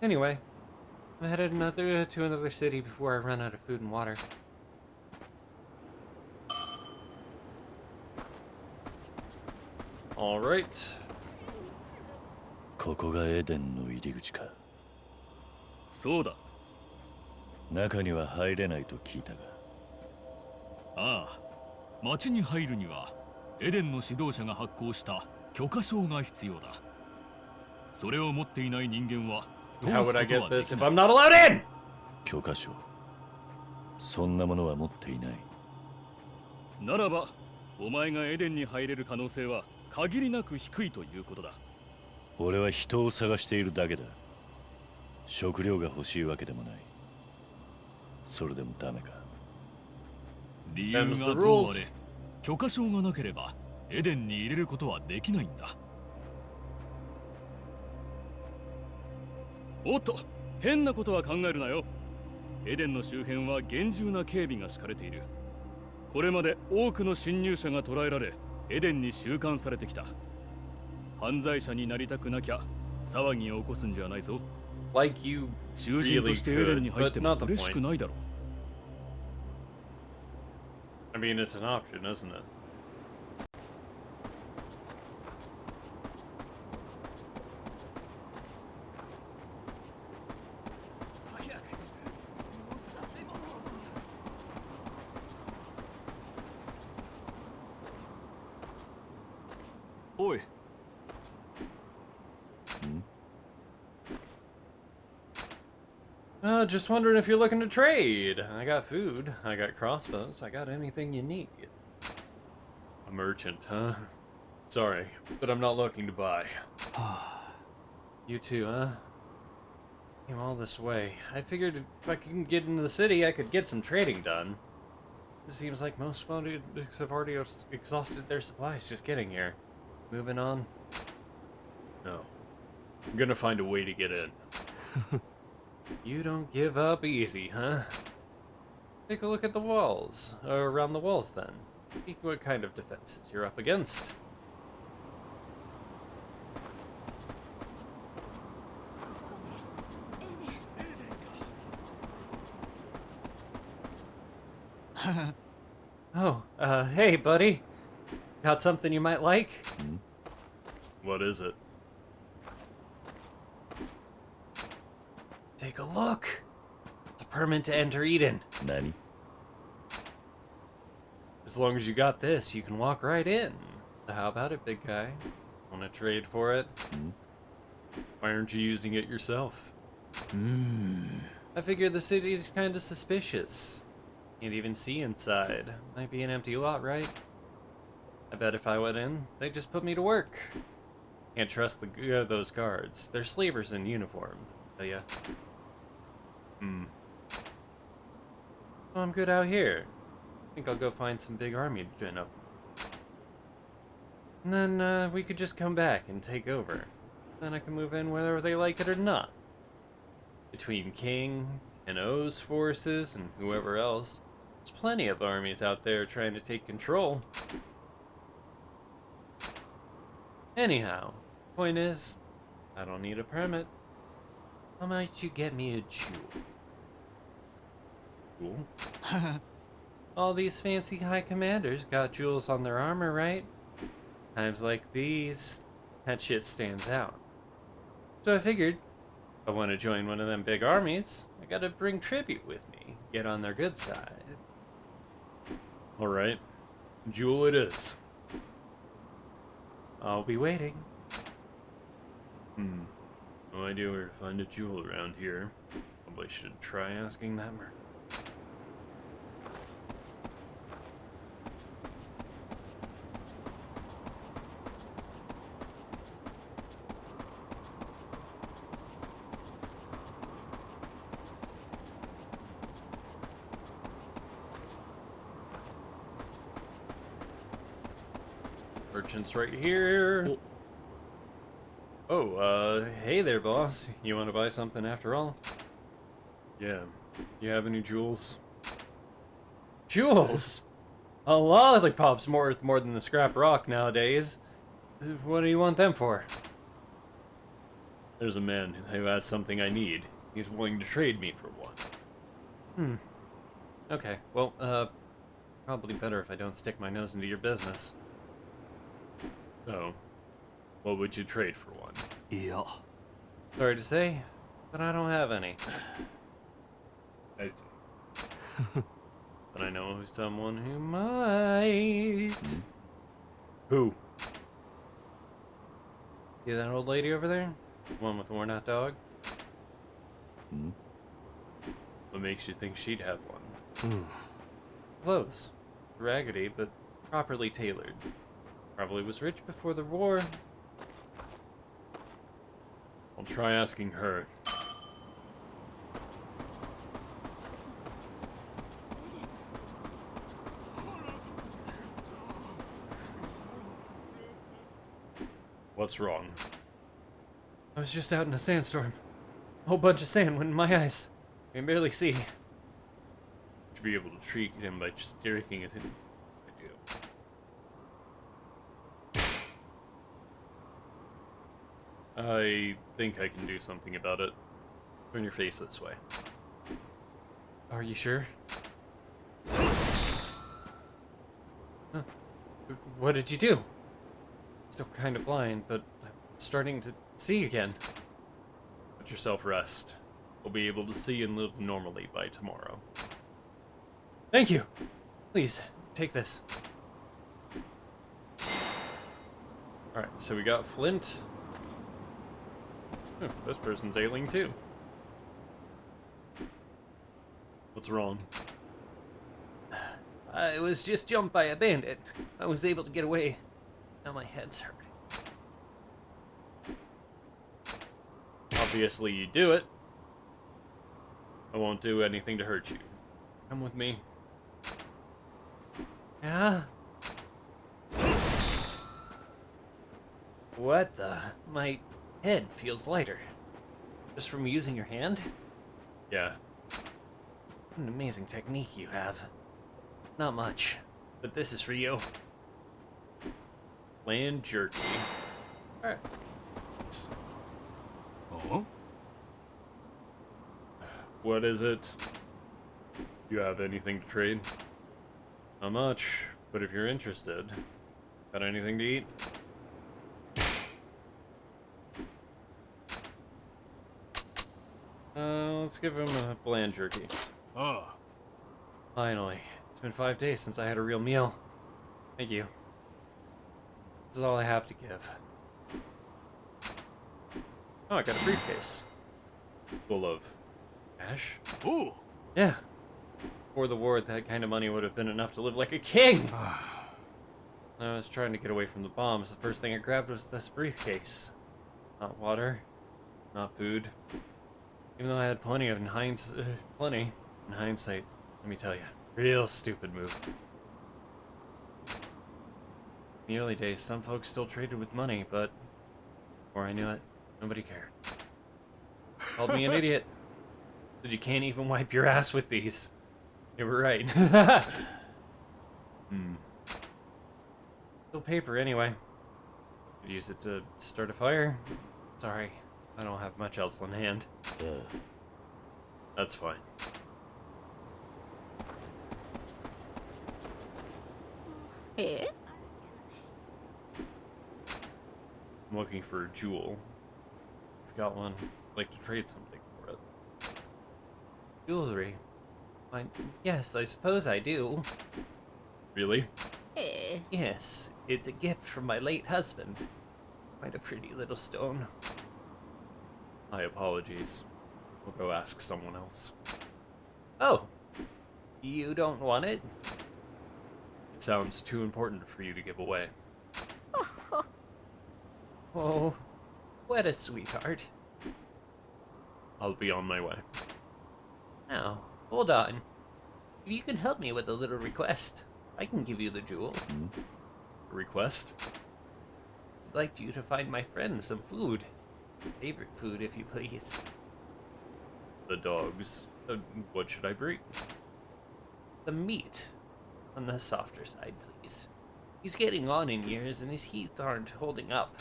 S1: Anyway, I'm headed to another city before I run out of food and water. Alright.
S2: ここがエデンの入り口か。
S3: そうだ。
S2: 中には入れないと聞いたが。
S3: ああ、町に入るにはエデンの指導者が発行した許可証が必要だ。それを持っていない人間は
S1: How would I get this if I'm not allowed in?
S2: 許可証。そんなものは持っていない。
S3: ならば、お前がエデンに入れる可能性は限りなく低いということだ。
S2: 俺は人を探しているだけだ。食料が欲しいわけでもない。それでもダメか。
S3: 理由がどうあれ、許可証がなければエデンに入れることはできないんだ。おっと、変なことは考えるなよ。エデンの周辺は厳重な警備が敷かれている。これまで多くの侵入者が捕らえられ、エデンに収監されてきた。犯罪者になりたくなきゃ騒ぎを起こすんじゃないぞ。
S1: Like you
S3: 囚人としてエデンに入っても嬉しくないだろう。
S1: I mean, it's an option, isn't it?
S3: Oi.
S1: Just wondering if you're looking to trade. I got food, I got crossbows, I got anything you need. A merchant, huh? Sorry, but I'm not looking to buy. You too, huh? Came all this way. I figured if I could get into the city, I could get some trading done. It seems like most folks have already exhausted their supplies just getting here. Moving on? No. I'm gonna find a way to get in. You don't give up easy, huh? Take a look at the walls. Or around the walls, then. See what kind of defenses you're up against. Oh, hey, buddy. Got something you might like? What is it? Take a look. It's a permit to enter Eden.
S2: Nani?
S1: As long as you got this, you can walk right in. So how about it, big guy? Want to trade for it? Why aren't you using it yourself? I figured the city is kind of suspicious. Can't even see inside. Might be an empty lot, right? I bet if I went in, they'd just put me to work. Can't trust those guards. They're slavers in uniform. Tell ya. Well, I'm good out here. I think I'll go find some big army to join up. And then we could just come back and take over. Then I can move in whether they like it or not. Between King and O's forces and whoever else, there's plenty of armies out there trying to take control. Anyhow, point is, I don't need a permit. How might you get me a jewel? Jewel? All these fancy high commanders got jewels on their armor, right? Times like these, that shit stands out. So I figured, if I want to join one of them big armies, I gotta bring tribute with me, get on their good side. Alright, jewel it is. I'll be waiting. No idea where to find a jewel around here. Probably should try asking that merchant. Merchant's right here. Oh, hey there, boss. You want to buy something after all? Yeah. You have any jewels? Jewels? A lollipop's worth more than the scrap rock nowadays. What do you want them for? There's a man who has something I need. He's willing to trade me for one. Okay, well, probably better if I don't stick my nose into your business. So, what would you trade for one?
S2: Yeah.
S1: Sorry to say, but I don't have any. I see. But I know someone who might. Who? See that old lady over there? The one with the worn out dog?
S2: Hmm?
S1: What makes you think she'd have one? Clothes. Raggedy, but properly tailored. Probably was rich before the war. I'll try asking her. What's wrong? I was just out in a sandstorm. A whole bunch of sand went in my eyes. I can barely see. Should be able to treat him by just sticking his. I think I can do something about it. Turn your face this way. Are you sure? Huh. What did you do? Still kind of blind, but I'm starting to see again. Let yourself rest. We'll be able to see and live normally by tomorrow. Thank you! Please, take this. Alright, so we got Flint. Oh, this person's ailing too. What's wrong? I was just jumped by a bandit. I was able to get away. Now my head's hurting. Obviously you do it. I won't do anything to hurt you. Come with me. Yeah? What the? My head feels lighter. Just from using your hand? Yeah. What an amazing technique you have. Not much, but this is for you. Land jerky. Alright.
S2: Oh?
S1: What is it? You have anything to trade? Not much, but if you're interested. Got anything to eat? Let's give him a bland jerky.
S2: Oh.
S1: Finally. It's been 5 days since I had a real meal. Thank you. This is all I have to give. Oh, I got a briefcase. Full of cash?
S2: Oh.
S1: Yeah. Before the war, that kind of money would have been enough to live like a king! I was trying to get away from the bombs. The first thing I grabbed was this briefcase. Not water. Not food. Even though I had plenty in hindsight, let me tell you, real stupid move. In the early days, some folks still traded with money, but before I knew it, nobody cared. Called me an idiot. Said you can't even wipe your ass with these. They were right. Still paper anyway. Could use it to start a fire. Sorry, I don't have much else on hand. That's fine.
S6: Eh?
S1: I'm looking for a jewel. If you got one, I'd like to trade something for it. Jewelry? Why, yes, I suppose I do. Really?
S6: Eh?
S1: Yes, it's a gift from my late husband. Quite a pretty little stone. My apologies. We'll go ask someone else. Oh! You don't want it? It sounds too important for you to give away. Oh, what a sweetheart. I'll be on my way. Now, hold on. If you can help me with a little request, I can give you the jewel.
S2: Hmm?
S1: A request? I'd like you to find my friend some food. Favorite food, if you please. The dogs. What should I bring? The meat. On the softer side, please. He's getting on in years and his teeth aren't holding up.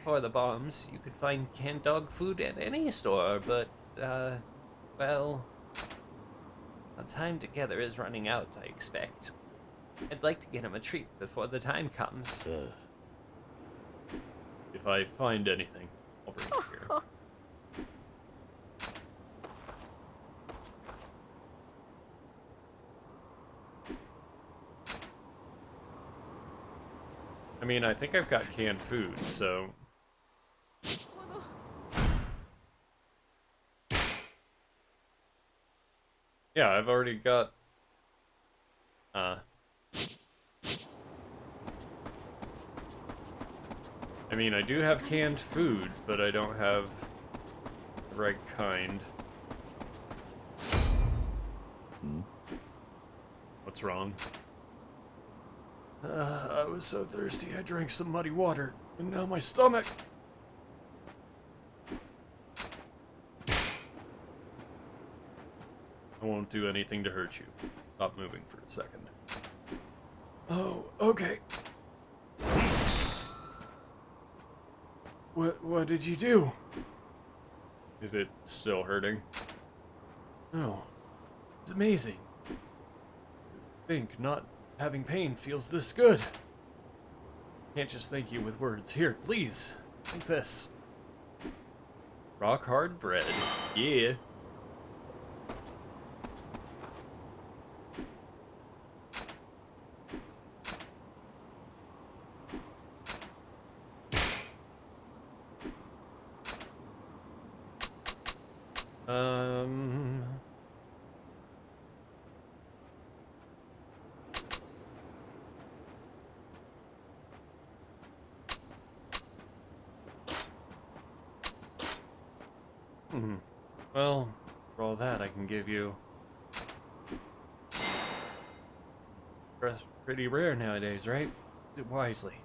S1: For the bombs, you could find canned dog food at any store, but, well... our time together is running out, I expect. I'd like to get him a treat before the time comes. If I find anything, I'll bring it here. I mean, I think I've got canned food, so... yeah, I've already got... I mean, I do have canned food, but I don't have the right kind. What's wrong? I was so thirsty I drank some muddy water, and now my stomach... I won't do anything to hurt you. Stop moving for a second. Oh, okay. What did you do? Is it still hurting? No. It's amazing. I think not having pain feels this good. Can't just thank you with words. Here, please. Take this. Rock hard bread. Yeah. Well, for all that, I can give you... That's pretty rare nowadays, right? Use it wisely.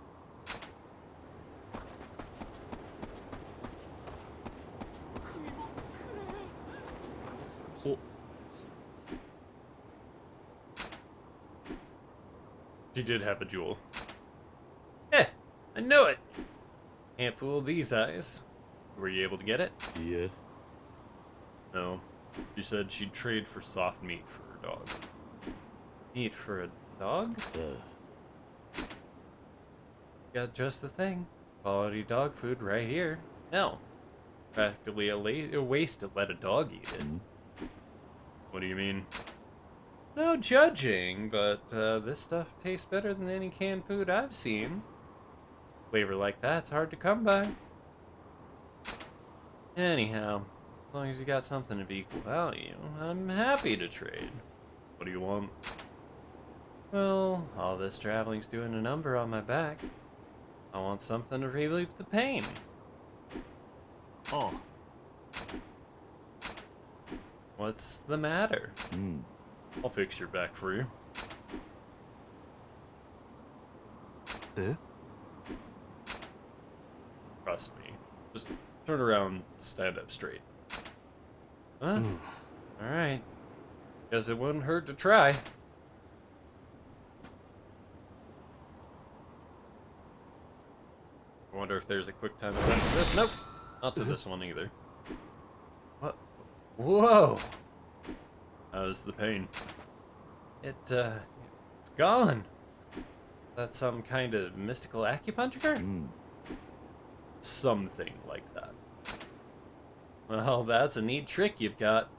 S1: Oh. She did have a jewel. Eh, I knew it! Can't fool these eyes. Were you able to get it?
S2: Yeah.
S1: No. She said she'd trade for soft meat for her dog. Meat for a dog? Got just the thing. Quality dog food right here. No. Practically a waste to let a dog eat it. What do you mean? No judging, but this stuff tastes better than any canned food I've seen. Flavor like that's hard to come by. Anyhow, as long as you got something of equal value, I'm happy to trade. What do you want? Well, all this traveling's doing a number on my back. I want something to relieve the pain.
S2: Oh.
S1: What's the matter? I'll fix your back for you.
S2: Eh?
S1: Trust me. Just turn around, stand up straight. Huh? Alright. Guess it wouldn't hurt to try. I wonder if there's a quick time event to this. Nope! Not to this one either. What? Whoa! How's the pain? It's gone. That's some kind of mystical acupuncture? Something like that. Well, that's a neat trick you've got.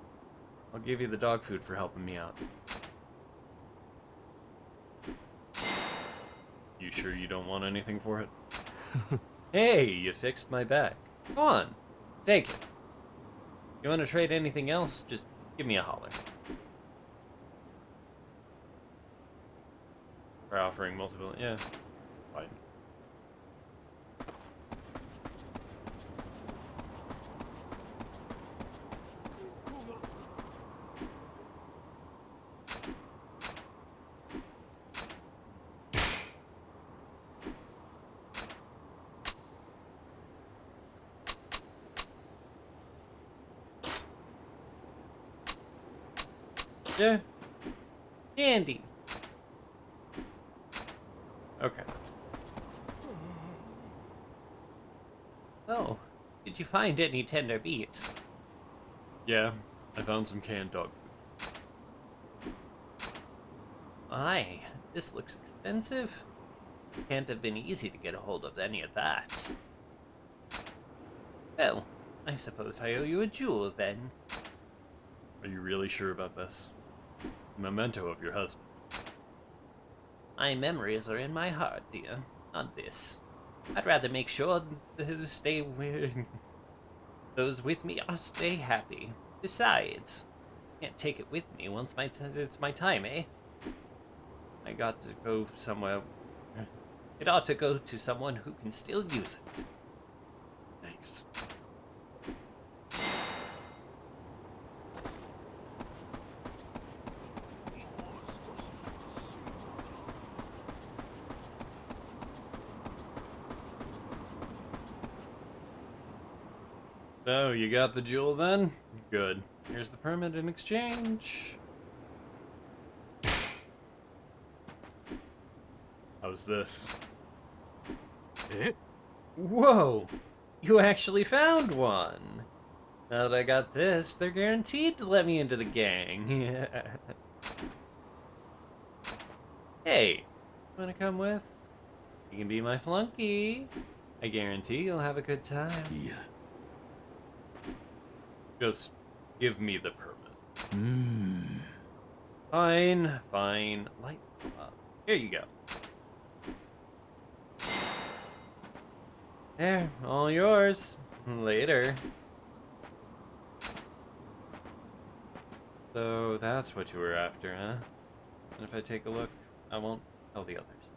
S1: I'll give you the dog food for helping me out. You sure you don't want anything for it? Hey, you fixed my back. Go on, take it. You want to trade anything else, just give me a holler. We're offering multiple, yeah, fine. Yeah. Candy. Okay.
S7: Oh, did you find any tender meat?
S1: Yeah, I found some canned dog food.
S7: Aye, this looks expensive. Can't have been easy to get a hold of any of that. Well, I suppose I owe you a jewel then.
S1: Are you really sure about this? A memento of your husband.
S7: My memories are in my heart, dear, not this. I'd rather make sure to stay with those with me are stay happy. Besides, can't take it with me once it's my time, eh? I got to go somewhere. It ought to go to someone who can still use it.
S1: Thanks. So, you got the jewel then? Good. Here's the permit in exchange. How's this?
S7: Whoa! You actually found one! Now that I got this, they're guaranteed to let me into the gang. Hey, wanna come with? You can be my flunky. I guarantee you'll have a good time.
S2: いや
S1: Just give me the permit.
S2: うーん
S1: Fine, fine. Light up. Here you go.
S7: There, all yours. Later.
S1: So that's what you were after, huh? And if I take a look, I won't tell the others.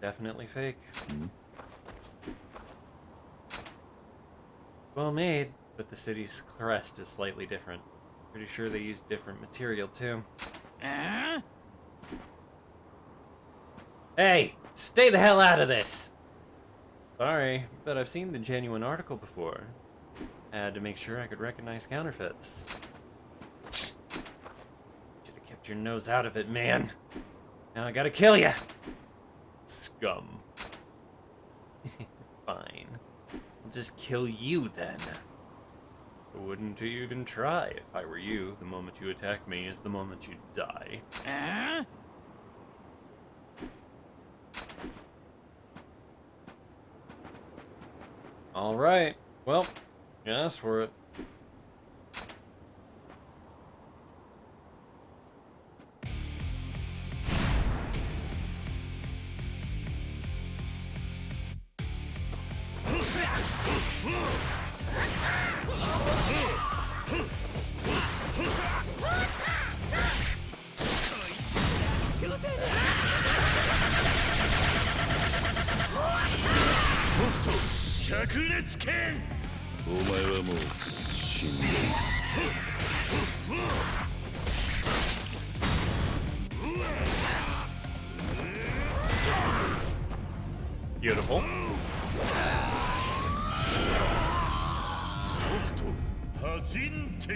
S1: Definitely fake. Well made, but the city's crest is slightly different. Pretty sure they use different material too.
S7: Hey, stay the hell out of this!
S1: Sorry, but I've seen the genuine article before. I had to make sure I could recognize counterfeits.
S7: Should have kept your nose out of it, man. Now I gotta kill ya!
S1: Scum.
S7: Fine. I'll just kill you then.
S1: I wouldn't even try if I were you. The moment you attack me is the moment you die. Alright, well, you asked for it.
S2: Ken! お前はもう死んでいる
S1: Beautiful.
S2: 北斗破人敵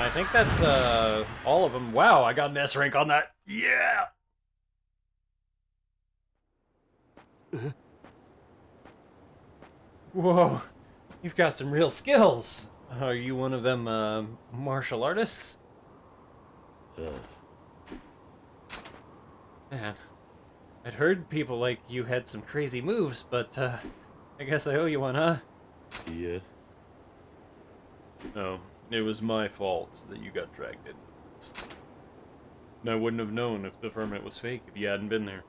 S1: I think that's all of them. Wow, I got an S rank on that. Yeah. Whoa, you've got some real skills. Are you one of them martial artists? Man, I'd heard people like you had some crazy moves, but I guess I owe you one, huh?
S2: Yeah.
S1: No, it was my fault that you got dragged in. And I wouldn't have known if the ferment was fake if you hadn't been there.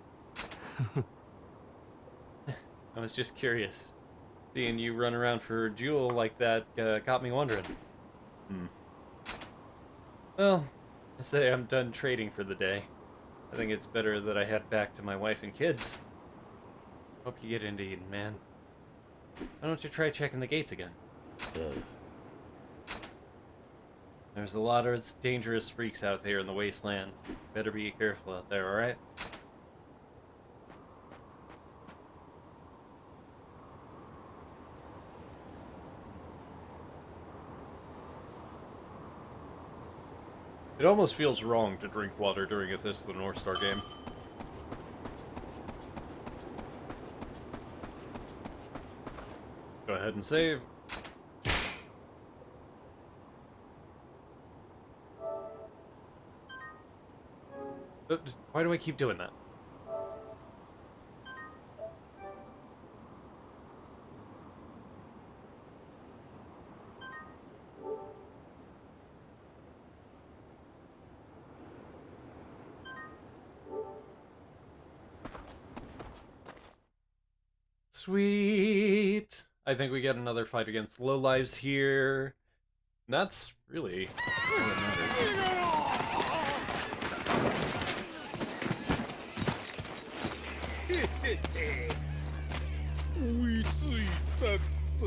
S1: I was just curious. Seeing you run around for a jewel like that got me wondering. Well, I say I'm done trading for the day. I think it's better that I head back to my wife and kids. Hope you get into Eden, man. Why don't you try checking the gates again? There's a lot of dangerous freaks out here in the wasteland. Better be careful out there, alright? It almost feels wrong to drink water during a Fist of the North Star game. Go ahead and save. Why do I keep doing that? Sweet! I think we get another fight against lowlives here. That's really all that matters.
S8: 追いついたった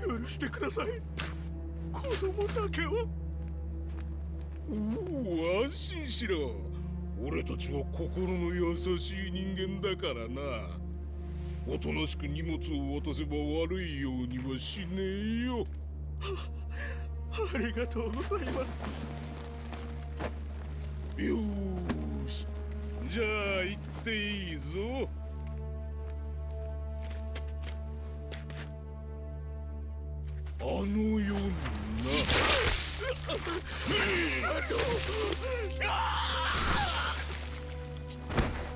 S8: 許してください子供だけはおお安心しろ俺たちは心の優しい人間だからなおとなしく荷物を渡せば悪いようにはしねえよありがとうございますよーしじゃあ行っていいぞあの世にな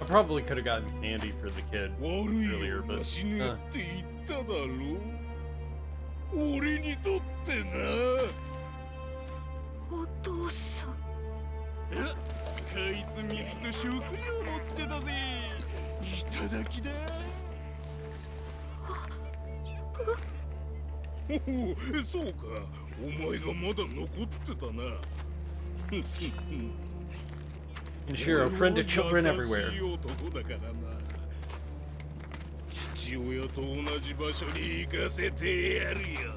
S1: I probably could have gotten candy for the kid
S8: 悪い
S1: earlier,
S8: よう
S1: but
S8: な死ねって言っただろ俺にとってな
S6: お父さん
S8: こいつ水と食料持ってたぜいただきだおおそうかお前がまだ残ってたな
S1: ensure a friend to children everywhere.
S8: 父親と同じ場所に行かせてやるよ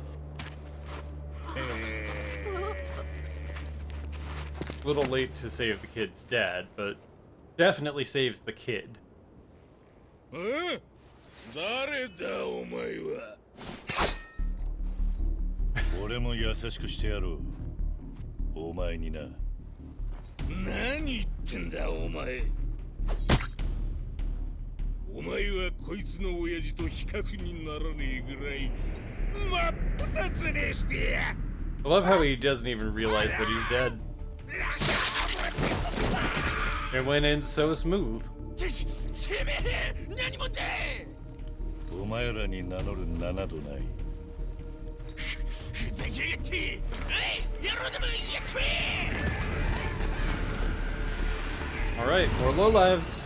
S1: A little late to save the kid's dad, but definitely saves the kid.
S8: 誰だお前は
S2: 俺も優しくしてやろうお前にな
S8: 何言ってんだお前お前はこいつの親父と比較にならねえぐらい真っ二つにしてや
S1: I love how he doesn't even realize that he's dead. It went in so smooth.
S8: てめえ何もって
S2: お前らに名乗る名などない
S8: ふざけやがっておい野郎でもやっちまえ
S1: Alright, more lowlives.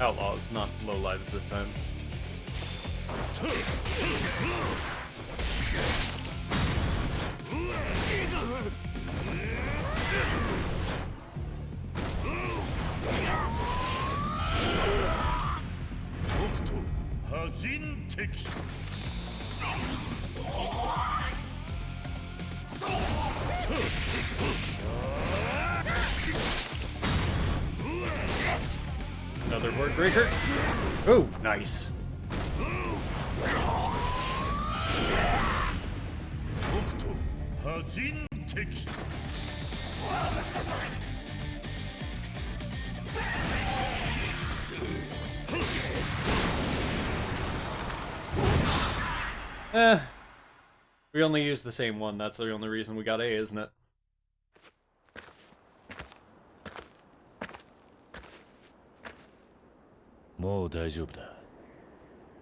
S1: Outlaws, not lowlives this time. Another word breaker. Oh, nice. We only used the same one. That's the only reason we got A, isn't it?
S2: Mo 大丈夫だ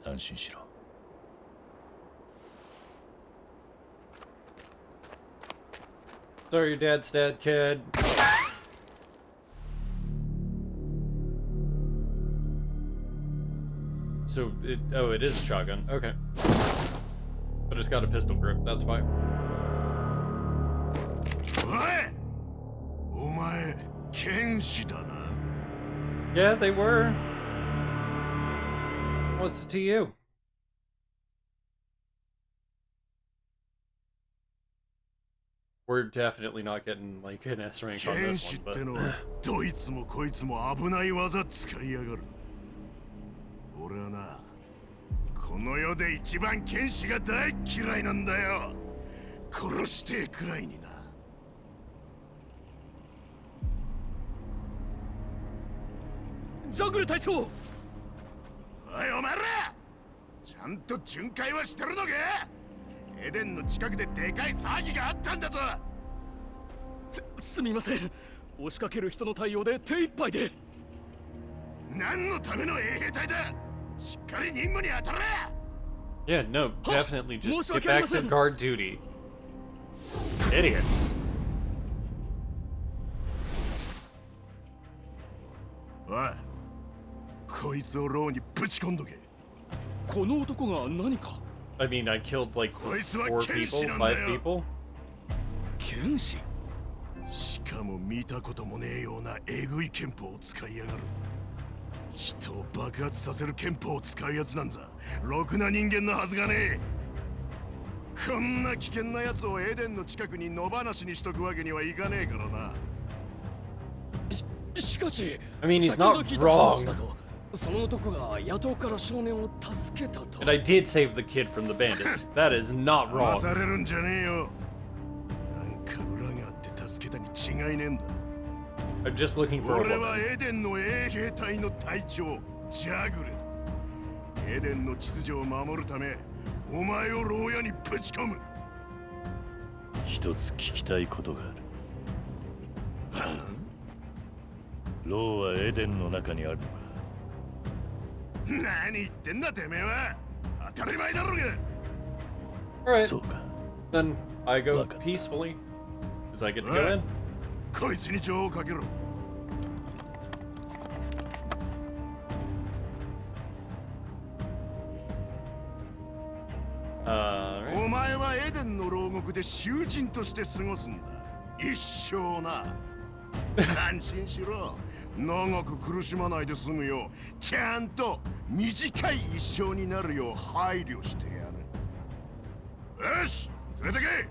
S2: 安心しろ
S1: Sorry, your dad's dead, kid. So, it is a shotgun. Okay. just got a pistol grip, that's why.
S8: お前剣士だな。
S1: Yeah, they were. What's it to you? We're definitely not getting like an S rank on
S8: 剣
S1: this
S8: 士
S1: one,
S8: って
S1: but
S8: のはどいつもこいつも危ない技使いやがる。俺はな、この世で一番剣士が大嫌いなんだよ。殺してくらいにな。
S5: ジャングル隊長。
S8: おいお前ら、ちゃんと巡回はしてるのか。エデンの近くででかい騒ぎがあったんだぞ。
S5: すみません。押しかける人の対応で手一杯で。
S8: 何のための衛兵隊だ。しっかり任務に当たれ。
S1: yeah, no, definitely just
S5: Most
S1: get back to
S5: welcome.
S1: guard duty. Idiots.
S8: おい、こいつを牢にぶち込んどけ。
S5: この男が何か。
S1: I mean, I killed like
S8: こいつは
S1: 4
S8: 剣
S1: people,
S8: 士なんだ
S1: 5
S8: よ。
S1: people.
S5: 剣士。
S8: しかも見たこともねえようなえぐい憲法を使いやがる。人を爆発させる憲法を使うやつなんざろくな人間のはずがねえ。こんな危険なやつをエデンの近くに野放しにしとくわけにはいかねえからな。
S5: しかし、
S1: I mean, he's
S5: 先ほど
S1: not
S5: 聞いた話だ
S1: wrong.
S5: と、その男が野党から少年を助けたと。
S1: And I did save the kid from the bandits. That is not
S8: 騙さ
S1: wrong.
S8: れるんじゃねえよ。なんか裏があって助けたに違いねえんだ。
S1: I'm just looking for a
S8: 俺は
S1: woman.
S8: エデンの衛兵隊の隊長ジャグレだ。エデンの秩序を守るためお前を牢屋にぶち込む。
S2: 一つ聞きたいことがある。牢はエデンの中にあるのか。
S8: 何言ってんだてめえは。当たり前だろうが。
S1: Alright,
S2: そうか。
S1: then I go
S2: Welcome.
S1: peacefully. Because I get to go in.
S8: こいつに情をかけろ。
S1: Alright.
S8: お前はエデンの牢獄で囚人として過ごすんだ。一生な。安心しろ。長く苦しまないで済むよ。ちゃんと短い一生になるよう配慮してやる。よし、連れてけ。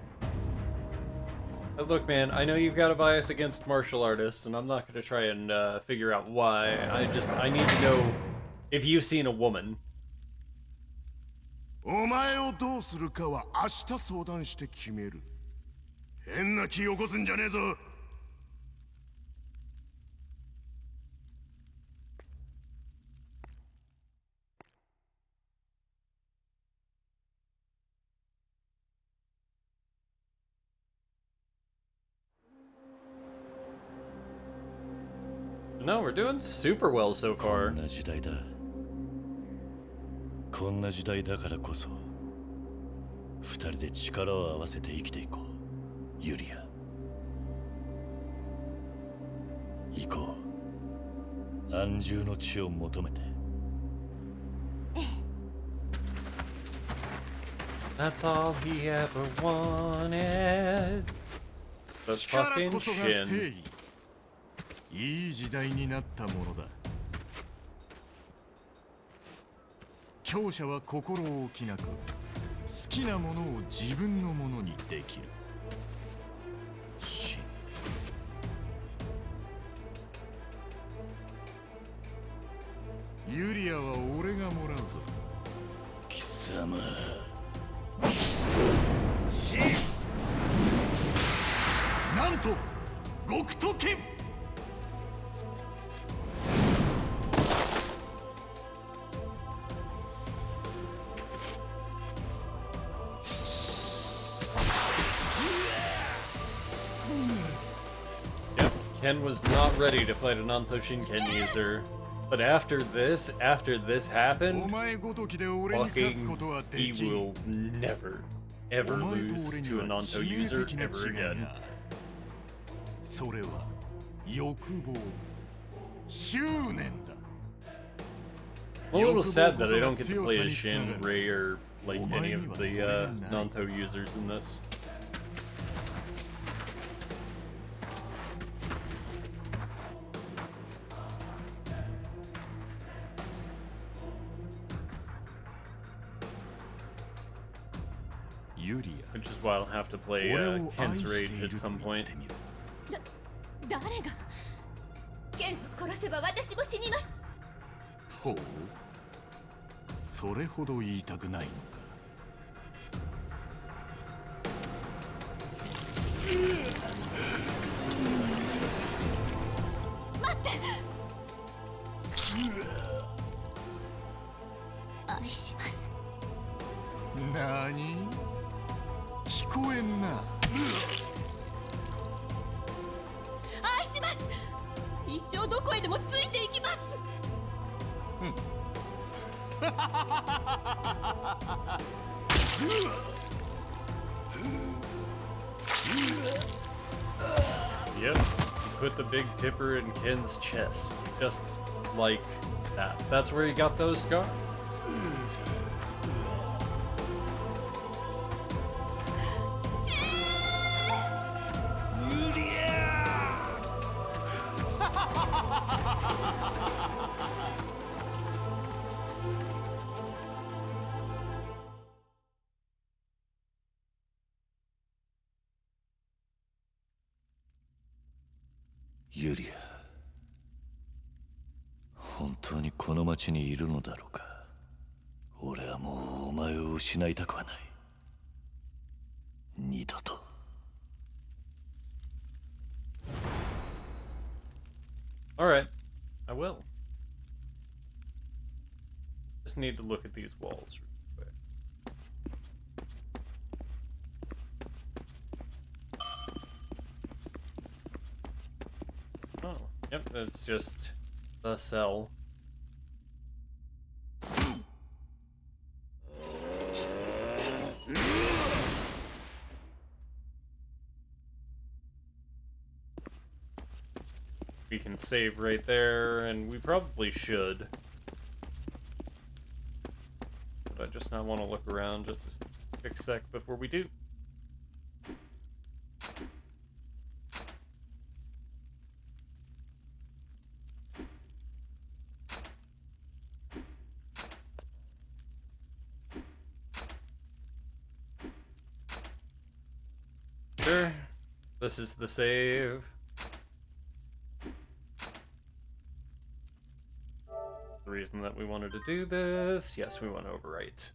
S1: Look, man, I know you've got a bias against martial artists, and I'm not going to try and figure out why. I need to know if you've seen a woman.
S8: お前をどうするかは明日相談して決める。変な気起こすんじゃねえぞ。
S1: No, we're doing super well so
S2: こ
S1: far.
S2: んな時代だ。こんな時代だからこそ、二人で力を合わせて生きていこう。ユリア。行こう。安住の地を求めて。
S1: That's all he ever wanted. The
S3: 力
S1: fucking
S3: こそが正
S1: shin.
S3: 義。いい時代になったものだ。強者は心を置きなく、好きなものを自分のものにできる。
S2: シン。
S3: ユリアは俺がもらうぞ。
S2: 貴様。
S3: なんと極都剣。
S1: Yep, Ken was not ready to fight a Nanto Shinken user. But after this happened,
S3: お前ごときで俺に勝つことは
S1: fucking
S3: で
S1: he
S3: きん。
S1: will never, ever
S3: お前と
S1: lose
S3: 俺に
S1: to a
S3: は
S1: Nanto
S3: 致命
S1: user
S3: 的な
S1: ever
S3: 違い
S1: again.
S3: がある。それは欲望、執念だ。
S1: I'm a little sad that I don't get to play as Shin, Ray, or like any of the Nanto users in this.
S3: Yuria.
S1: Which is why I'll have to play Ken's Raid at some point.
S6: 誰が剣を殺せば私も死にます。
S3: ほう、それほど言いたくないのか。
S6: 待って。愛します。
S3: なに？聞こえんな。
S6: 愛します。一生どこへでもついていきます。
S1: Yep, you put the big tipper in Ken's chest, just like that. That's where he got those scars.
S2: Yuria、本当にこの町にいるのだろうか。俺はもうお前を失いたくはない。二度と。
S1: Alright, I will. Just need to look at these walls real quick. Oh, yep, it's just the cell. We can save right there, and we probably should. But I just not want to look around just a quick sec before we do. Sure, this is the save. The reason that we wanted to do this. Yes, we want to overwrite.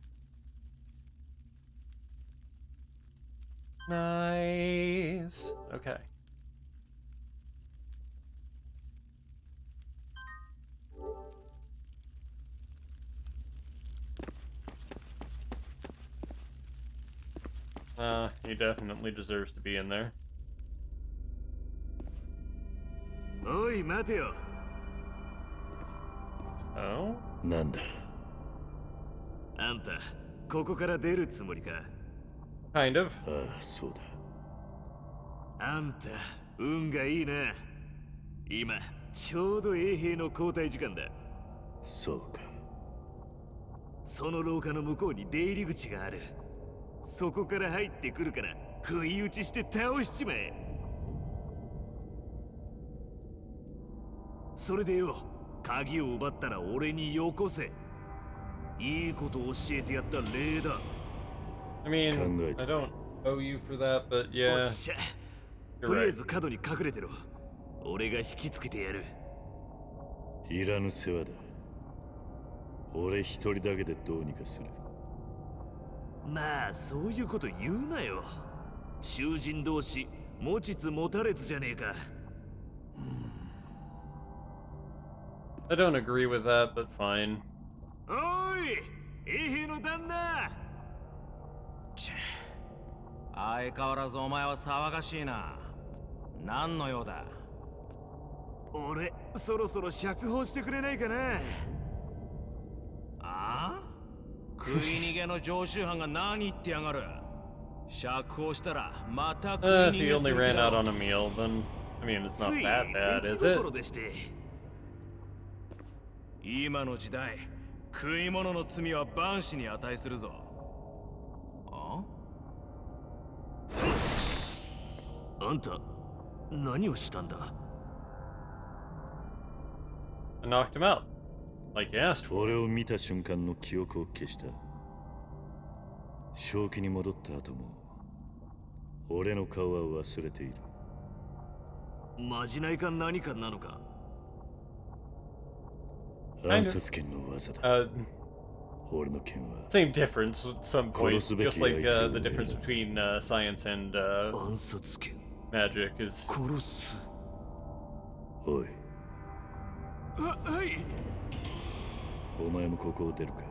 S1: Nice. Okay. He definitely deserves to be in there.
S8: Oi, 待てよ。
S1: Oh?
S2: なんだ。
S8: あんた、ここから出るつもりか。
S1: Kind of.
S2: ああ、そうだ。
S8: あんた、運がいいな。今、ちょうど衛兵の交代時間だ。
S2: そうか。
S8: その廊下の向こうに出入り口がある。そこから入ってくるから、不意打ちして倒しちまえ。それでよ。鍵を奪ったら俺によこせ。いいこと教えてやった礼だ。
S1: I mean, I don't owe you for that, but yeah.
S8: おっしゃ。とりあえず角に隠れてろ。俺が引きつけてやる。
S2: いらぬ世話だ。俺一人だけでどうにかする。
S8: まあ、そういうこと言うなよ。囚人同士、持ちつ持たれつじゃねえか。
S1: I don't agree with that, but fine.
S8: おい、衛兵の旦那。
S4: 相変わらずお前は騒がしいな。何の用だ。
S8: 俺、そろそろ釈放してくれないかな。
S4: ああ？食い逃げの常習犯が何言ってやがる。釈放したらまた食い逃
S1: If
S4: げ
S1: he
S4: す
S1: only
S4: る
S1: ran
S4: け
S1: out
S4: ど。
S1: on a meal, then I mean, it's not
S8: つい
S1: that bad,
S8: 出
S1: is
S8: 来
S1: it?
S8: 心でして。
S4: 今の時代、食い物の罪は万死に値するぞ。あんた何をしたんだ？
S1: I knocked him out, like you asked for.
S2: 俺を見た瞬間の記憶を消した。正気に戻った後も俺の顔は忘れている。
S4: まじないか何かなのか？
S2: 暗殺剣の技だ。俺の剣は
S1: Same difference at some point, just like the difference between science and
S4: 暗殺剣
S1: magic is.
S4: 殺す。
S2: おい、
S4: はい。
S2: お前もここを出るか。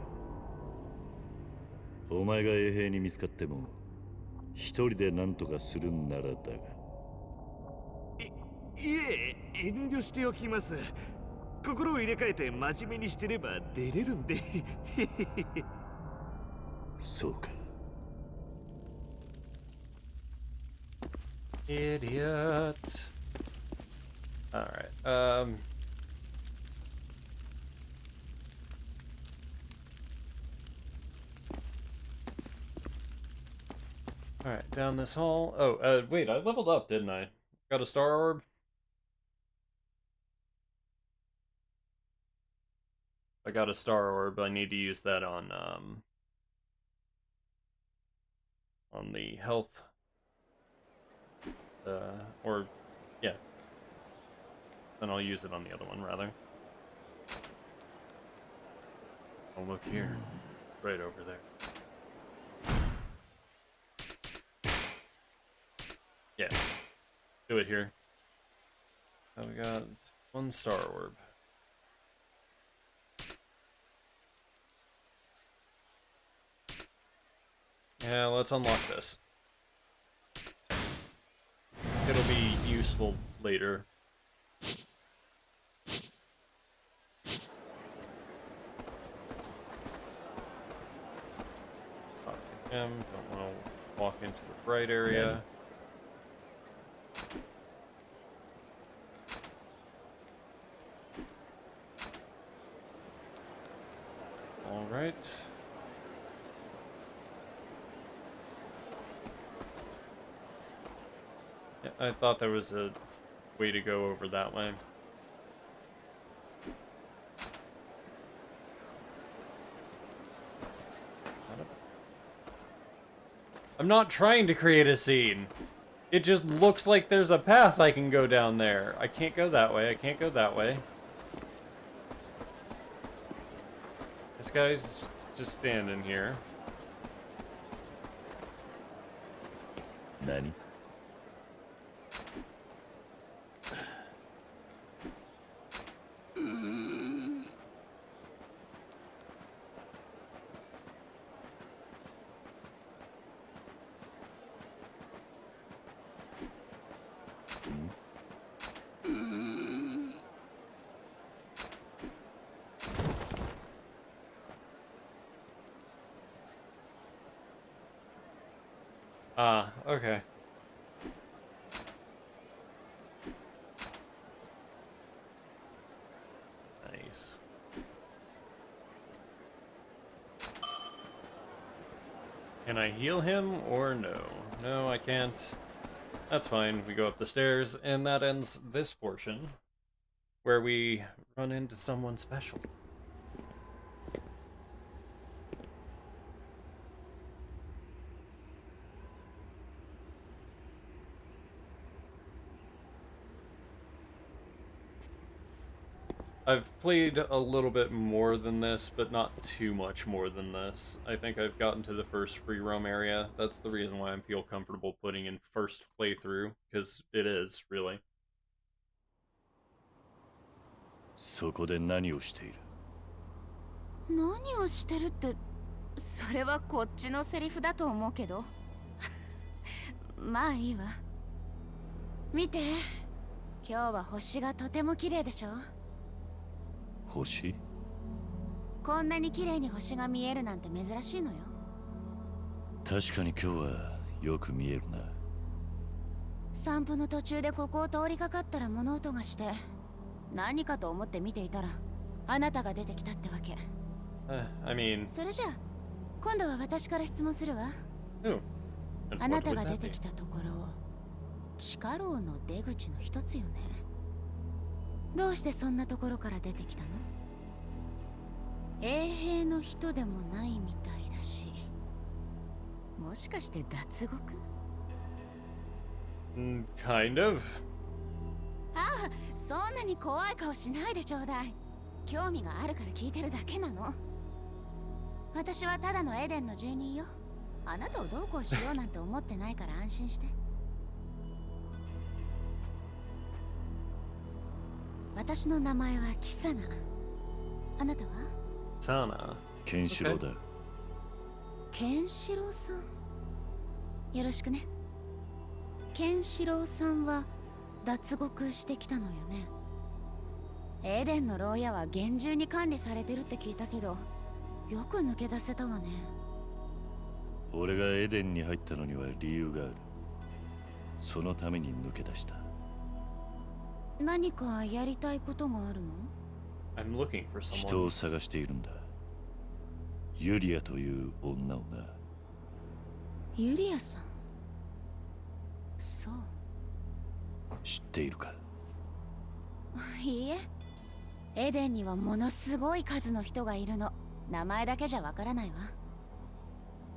S2: お前が衛兵に見つかっても一人で何とかするんならだが。
S4: いえ、遠慮しておきます。心を入れ替えて真面目にしてれば出れるんで。
S2: そうか。
S1: Idiot. Alright, Alright, down this hall. Oh, wait, I leveled up, didn't I? Got a star orb? I got a star orb, I need to use that on the health. Or, yeah. Then I'll use it on the other one, rather. Oh, look here. Right over there. Yeah. Do it here. Now we got one star orb. Yeah, let's unlock this. It'll be useful later. Talk to him. Don't want to walk into the bright area. All right. Yeah, I thought there was a way to go over that way. I'm not trying to create a scene. It just looks like there's a path I can go down there. I can't go that way. I can't go that way. This guy's just standing here.
S2: Nani?
S1: Ah, okay. Nice. Can I heal him or no? No, I can't. That's fine. We go up the stairs, and that ends this portion, where we run into someone special. I've played a little bit more than this, but not too much more than this. I think I've gotten to the first free roam area. That's the reason why I feel comfortable putting in first playthrough, because it is, really.
S2: そこで何をしている？
S6: 何をしてるって、それはこっちのセリフだと思うけど。まあいいわ。見て、今日は星がとても綺麗でしょ。
S2: 星？
S6: こんなに綺麗に星が見えるなんて珍しいのよ。
S2: 確かに今日はよく見えるな。
S6: 散歩の途中でここを通りかかったら物音がして、何かと思って見ていたらあなたが出てきたってわけ。
S1: I mean...
S6: それじゃあ今度は私から質問するわ。
S1: Ooh.
S6: あなたが出てきたところを地下牢の出口の一つよね。どうしてそんなところから出てきたの？衛兵の人でもないみたいだし、もしかして脱獄？
S1: Kind of.
S6: ああ、そんなに怖い顔しないでちょうだい。興味があるから聞いてるだけなの。私はただのエデンの住人よ。あなたをどうこうしようなんて思ってないから安心して。私の名前はキサナ。あなたは？
S1: サナ。
S2: ケンシロウだ。
S6: ケンシロウさん。よろしくね。ケンシロウさんは脱獄してきたのよね。エデンの牢屋は厳重に管理されてるって聞いたけど、よく抜け出せたわね。
S2: 俺がエデンに入ったのには理由がある。そのために抜け出した。
S6: 何かやりたいことがあるの？
S1: I'm looking for
S2: 人
S1: someone.
S2: を探しているんだ。ユリアという女をな。
S6: ユリアさん。そう。
S2: 知っているか？
S6: いいえ。エデンにはものすごい数の人がいるの。名前だけじゃわからないわ。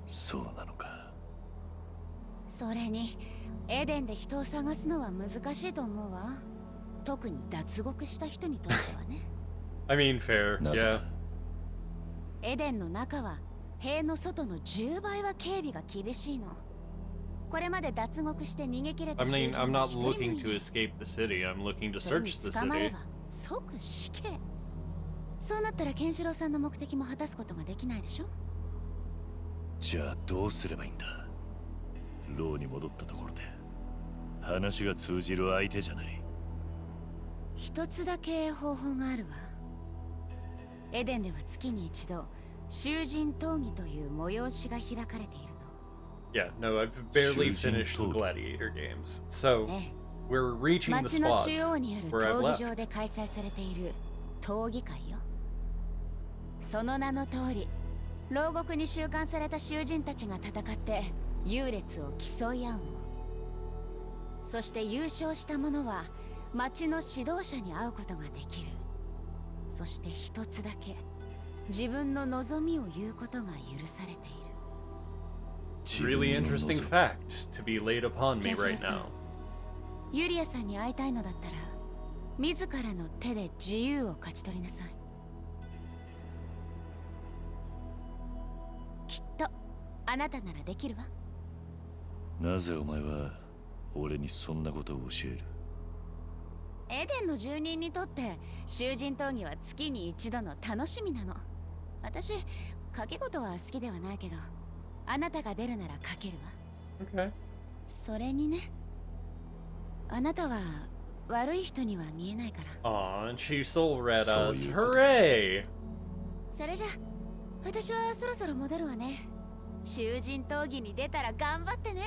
S2: そうなのか。
S6: それに、エデンで人を探すのは難しいと思うわ。特に脱獄した人にとってはね。
S1: I mean, fair.
S2: なぜ
S1: Yeah.
S2: だ？
S6: エデンの中は塀の外の10倍は警備が厳しいの。これまで脱獄して逃げ切れた
S1: I
S6: 囚
S1: mean,
S6: 人
S1: I'm
S6: は
S1: not
S6: 一人もい
S1: looking
S6: ない。
S1: to escape the city. I'm looking to
S6: それに
S1: search the
S6: 捕まれ
S1: city.
S6: ば即死刑。そうなったらケンシロウさんの目的も果たすことができないでしょ。
S2: じゃあどうすればいいんだ？牢に戻ったところで話が通じる相手じゃない。
S6: 一つだけ方法があるわ。エデンでは月に一度囚人討議という催しが開かれているの。
S1: Yeah, no, I've barely
S2: Shujin
S1: finished the
S2: Togi.
S1: gladiator games. So,
S6: ええ、
S1: we're reaching the
S6: 町の
S1: spot
S6: 中央にある
S1: where I've
S6: 闘技
S1: left.
S6: 場で開催されている闘技会よ。その名の通り、牢獄に収監された囚人たちが戦って優劣を競い合うの。そして優勝した者は町の指導者に会うことができる。そして一つだけ自分の望みを言うことが許されている。
S1: Really interesting fact to be laid upon me right
S6: ケンシロウさん、
S1: now.
S6: ユリアさんに会いたいのだったら自らの手で自由を勝ち取りなさい。きっとあなたならできるわ。
S2: なぜお前は俺にそんなことを教える？
S6: エデンの住人にとって囚人討議は月に一度の楽しみなの。私、賭け事は好きではないけど、あなたが出るなら賭けるわ。
S1: Okay.
S6: それにね、あなたは悪い人には見えないから。
S1: Aw, and she soul read
S2: So
S1: us.
S2: you-
S1: Hooray!
S6: それじゃ、私はそろそろ戻るわね。囚人討議に出たら頑張ってね。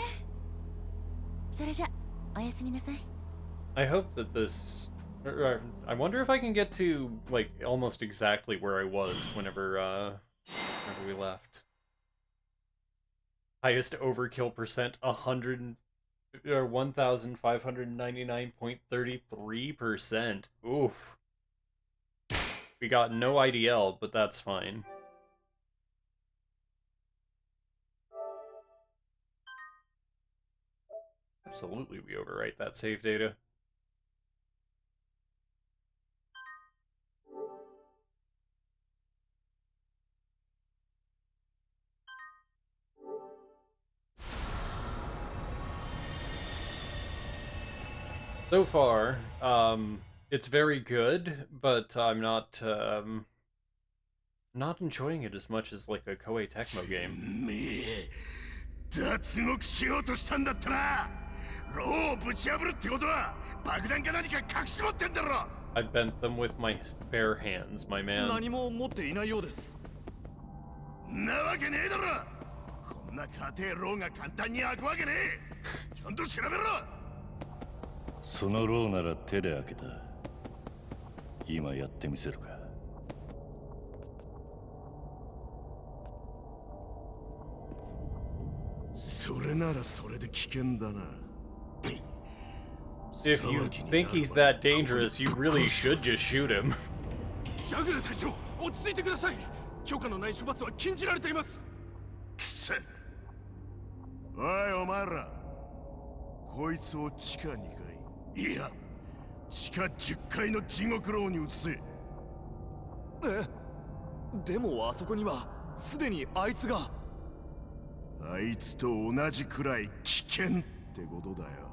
S6: それじゃ、おやすみなさい。
S1: I hope that this. I wonder if I can get to like almost exactly where I was whenever we left. Highest overkill percent 1,599.33%. Oof. We got no IDL, but that's fine. Absolutely, we overwrite that save data. So far, it's very good, but I'm not enjoying it as much as like a Koei Tecmo game.
S8: 脱獄しようとしたんだったな。牢をぶち破るってことは爆弾か何か隠し持ってんだろ。
S1: I bent them with my bare hands, my man.
S4: 何も持っていないようです。
S8: なわけねえだろ。こんな家庭牢が簡単に開くわけねえ。ちゃんと調べろ。
S2: その牢なら手で開けた。今やってみせるか。
S8: それならそれで危険だな。
S1: If you think he's that dangerous, you really should just shoot him.
S8: ジャグレ隊長、落ち着いてください。許可のない処罰は禁じられています。くせ。おいお前ら、こいつを地下2階、いや、地下10階の地獄牢に移せ。
S9: でもあそこにはすでにあいつが。
S8: あいつと同じくらい危険ってことだよ。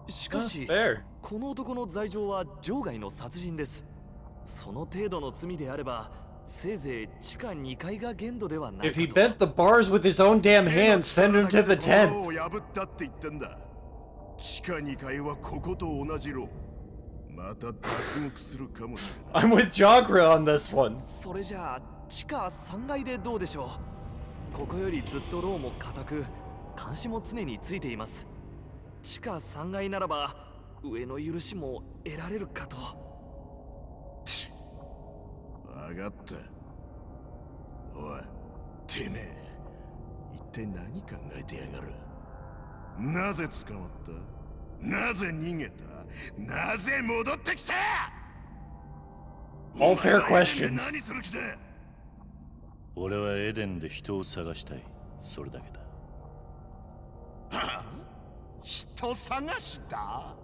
S9: しかし、この男の罪状は場外の殺人です。その程度の罪であれば、せいぜい地下2階が限度ではないかと。
S1: If he bent the bars with his own damn hands, send him to the tent.
S8: を破ったって言ってんだ。地下2階はここと同じろ。また脱獄するかもしれない。
S1: I'm with Jagra on this one.
S9: それじゃあ地下3階でどうでしょう。ここよりずっと牢も固く、監視も常についています。地下3階ならば上の許しも得られるかと。
S8: 分かった。おい、てめえ、一体何考えてやがる。なぜ捕まった？なぜ逃げた？なぜ戻ってきた？
S1: All fair questions.
S8: 何する気だ？
S2: 俺はエデンで人を探したい。それだけだ。
S8: はあ？人探しだ？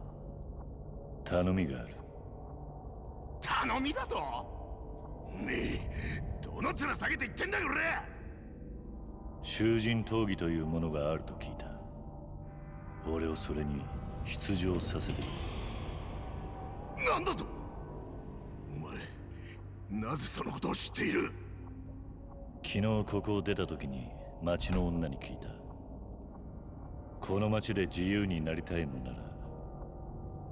S2: 頼みがある。
S8: 頼みだと？おめえ、どの面下げて言ってんだよ俺！
S2: 囚人闘技というものがあると聞いた。俺をそれに出場させてくれ。
S8: なんだと？お前、なぜそのことを知っている？
S2: 昨日ここを出た時に町の女に聞いた。この町で自由になりたいのなら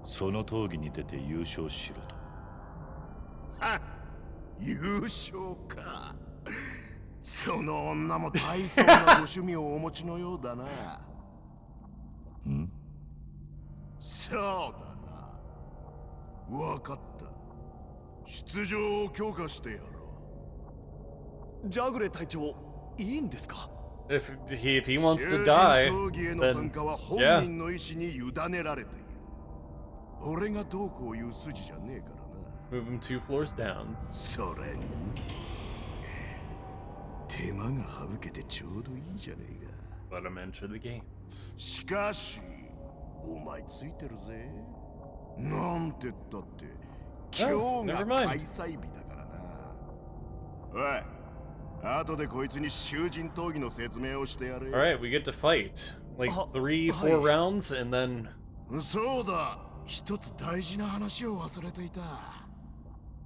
S2: その闘技に出て優勝しろと。
S8: はっ、優勝か。その女も大層なご趣味をお持ちのようだな。
S2: ん？
S8: そうだな。わかった。出場を許可してやろ
S9: う。ジャグレ隊長、いいんですか？
S1: If he wants to die,
S8: 囚人闘技への参
S1: then
S8: 加は本
S1: yeah.
S8: 人の意思に委ねられている。俺がどうこう言う筋じゃねえからな。
S1: Move him 2 floors down.
S8: それに手間が省けてちょうどいいじゃねえか。
S1: Let him enter the games.
S8: しかし、お前ついてるぜ。なんて言ったって今日が開催日だからな。おい、後でこいつに囚人闘技の説明をしてやれ。
S1: Alright, we get to fight. Like 3, 4 rounds, and then...
S8: そうだ、一つ大事な話を忘れていた。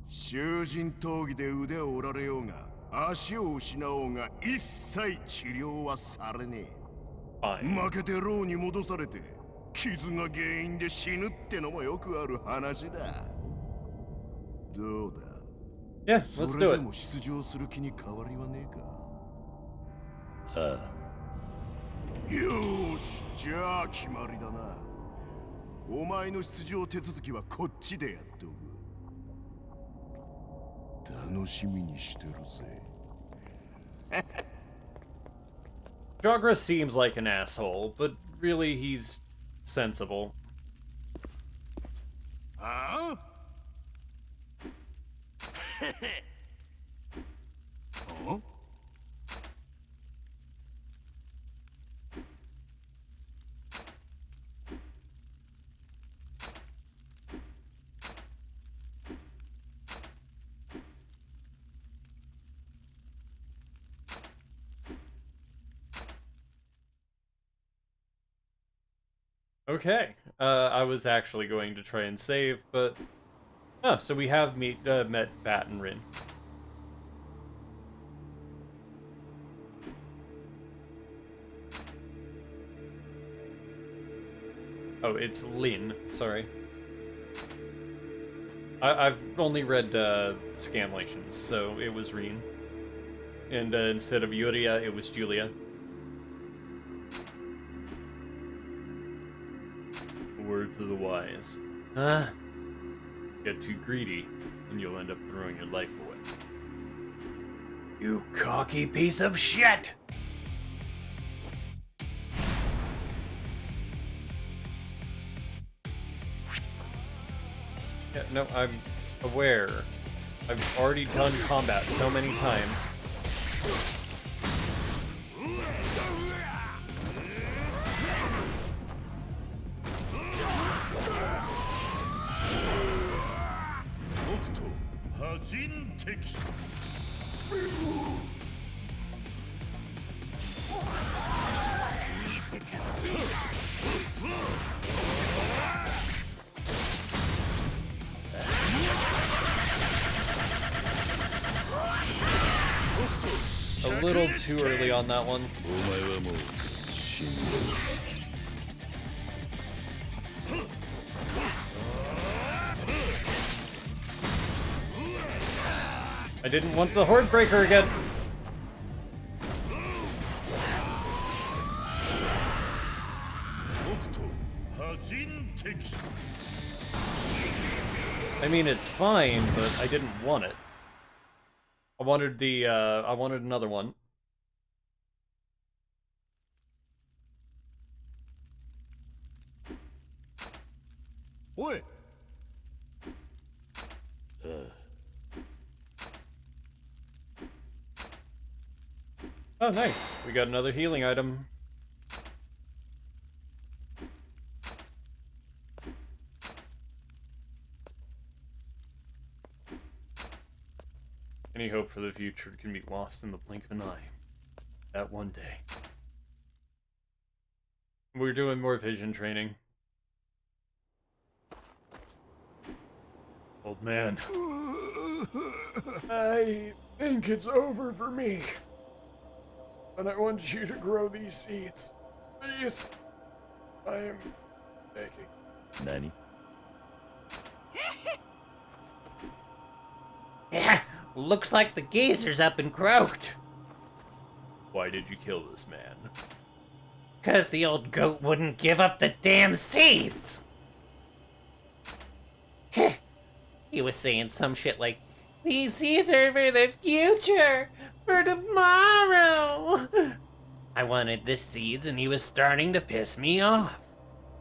S8: 囚人闘技で腕を折られようが足を失おうが一切治療はされねえ。負けて牢に戻されて傷が原因で死ぬってのもよくある話だ。どうだ？
S1: Yeah, let's
S8: そ
S1: do
S8: れで
S1: it.
S8: も出場する気に変わりはねえか？
S2: は
S8: あ。よーし、じゃあ決まりだな。お前の出場手続きはこっちでやっておく。楽しみにしてるぜ。
S1: Jagra seems like an asshole, but really he's sensible.
S8: Huh? Huh?
S1: Okay, I was actually going to try and save, but... Oh, so we have met Bat and Rin. Oh, it's Lin, sorry. I've only read Scanlations, so it was Rin. And instead of Yuria, it was Julia. Words of the wise. Get too greedy, and you'll end up throwing your life away. You cocky piece of shit! Yeah, no, I'm aware. I've already done combat so many times. A little too early on that one. I didn't want the Horde Breaker again. I mean, it's fine, but I didn't want it. I wanted the, I wanted another one.
S4: Oi!
S1: Oh, nice. We got another healing item. Any hope for the future can be lost in the blink of an eye. That one day. We're doing more vision training. Old man. I think it's over for me. But I want you to grow these seeds. Please. I am begging.
S2: Nani?
S7: Yeah, looks like the geezer's up and croaked.
S1: Why did you kill this man?
S7: 'Cause the old goat wouldn't give up the damn seeds. He was saying some shit like, these seeds are for the future, for tomorrow. I wanted the seeds and he was starting to piss me off.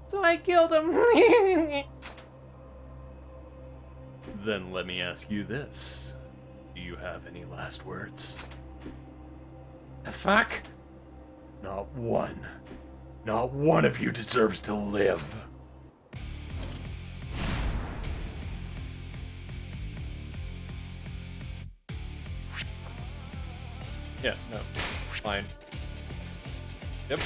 S7: So I killed him.
S1: Then let me ask you this. Do you have any last words?
S7: The fuck?
S1: Not one. Not one of you deserves to live. Yeah, no. Fine. Yep.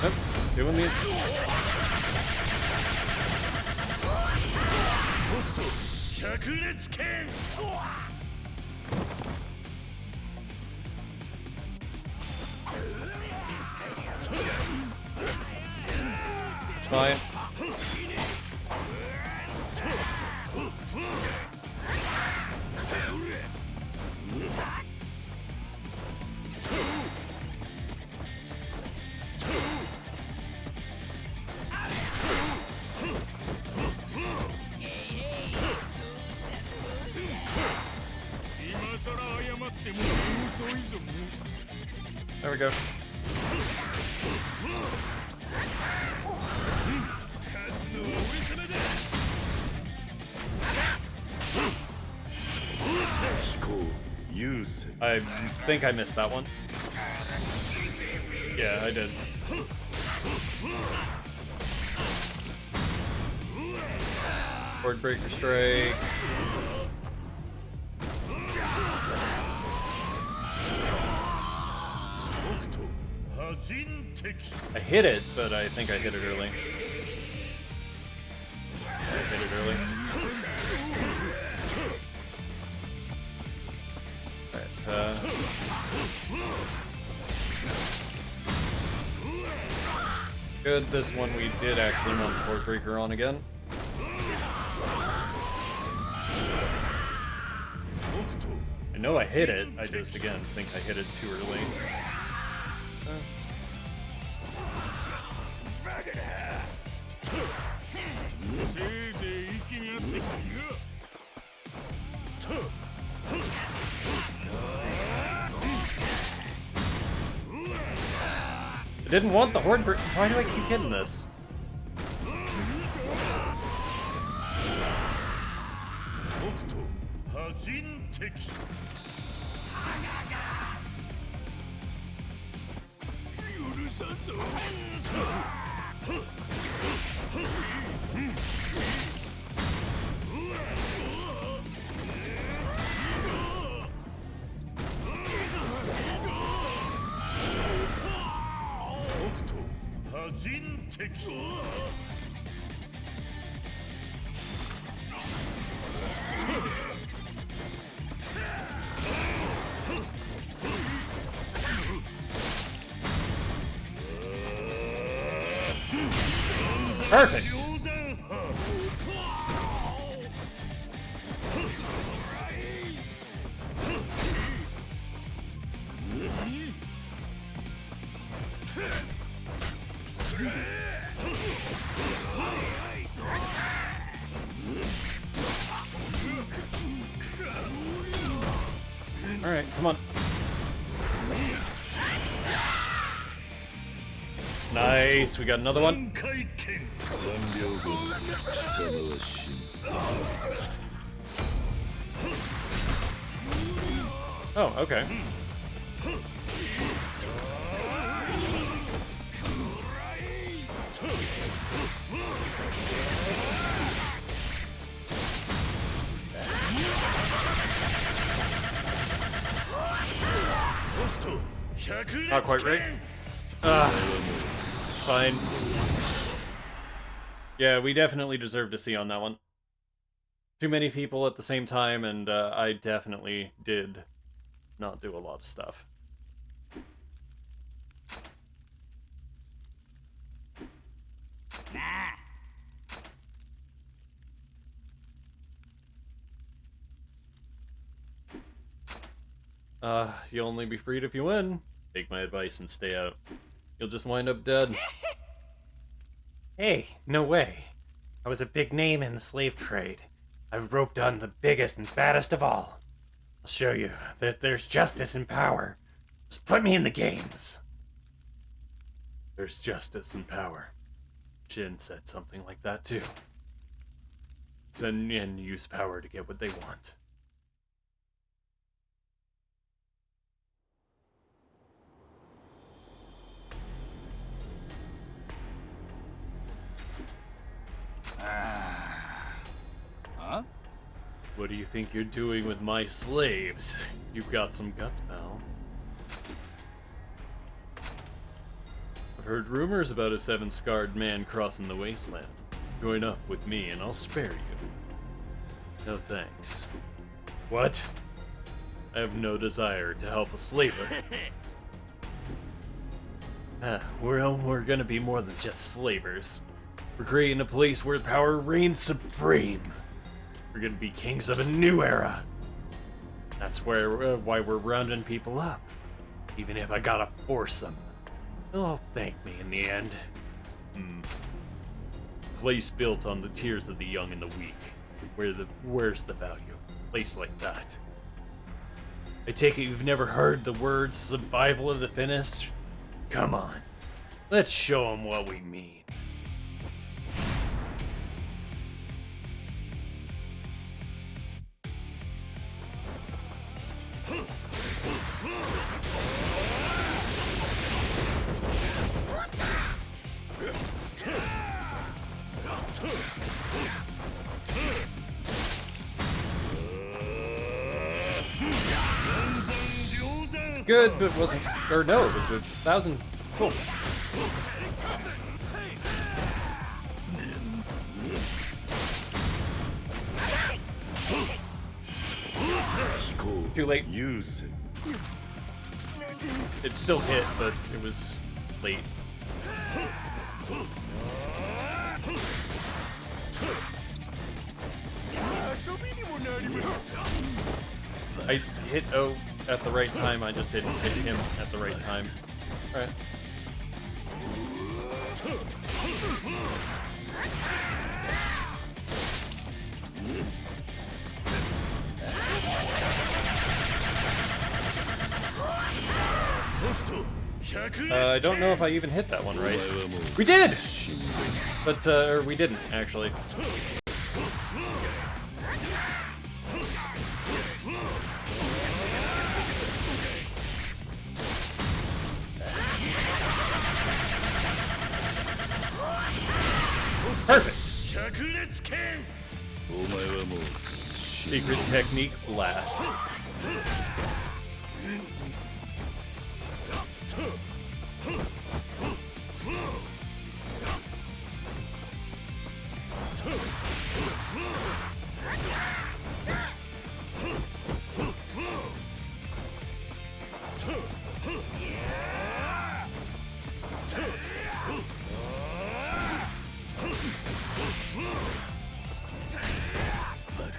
S1: Yep. Doing the... Fine. There we go. I think I missed that one. Yeah, I did. Horde Breaker Strike. I hit it, but I think I hit it early. I hit it early. Alright, good, this one we did actually want the Horde Breaker on again. I know I hit it, I just, again, think I hit it too early. didn't want the horde. Why do I keep getting this? Perfect. All right, come on. Nice, we got another one. Oh, okay. Not quite right. Fine. Yeah, we definitely deserve to see on that one. Too many people at the same time, and I definitely did not do a lot of stuff. You'll only be freed if you win. Take my advice and stay out. You'll just wind up dead.
S7: Hey, no way. I was a big name in the slave trade. I've roped on the biggest and baddest of all. I'll show you that there's justice and power. Just put me in the games.
S1: There's justice and power. Jin said something like that too. Send and use power to get what they want.
S3: Huh?
S1: What do you think you're doing with my slaves? You've got some guts, pal. I've heard rumors about a 7-scarred man crossing the wasteland. Join up with me and I'll spare you. No thanks. What? I have no desire to help a slaver. We're gonna be more than just slavers. We're creating a place where power reigns supreme. We're gonna be kings of a new era. That's why we're rounding people up. Even if I gotta force them. They'll thank me in the end. Place built on the tears of the young and the weak. Where's the value? A place like that. I take it you've never heard the words survival of the fittest? Come on. Let's show them what we mean. Good, but it wasn't. Or no, it was 1,000. Cool. Too late. It still hit, but it was late. I hit O at the right time, I just didn't hit him at the right time. Alright. I don't know if I even hit that one right. We did! But, or we didn't, actually. Perfect! Secret technique blast.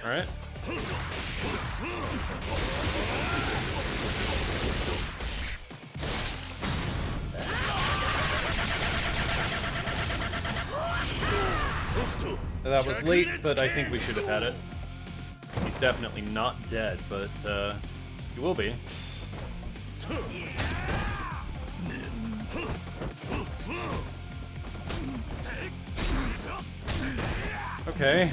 S1: Alright. That was late, but I think we should have had it. He's definitely not dead, but he will be. Okay.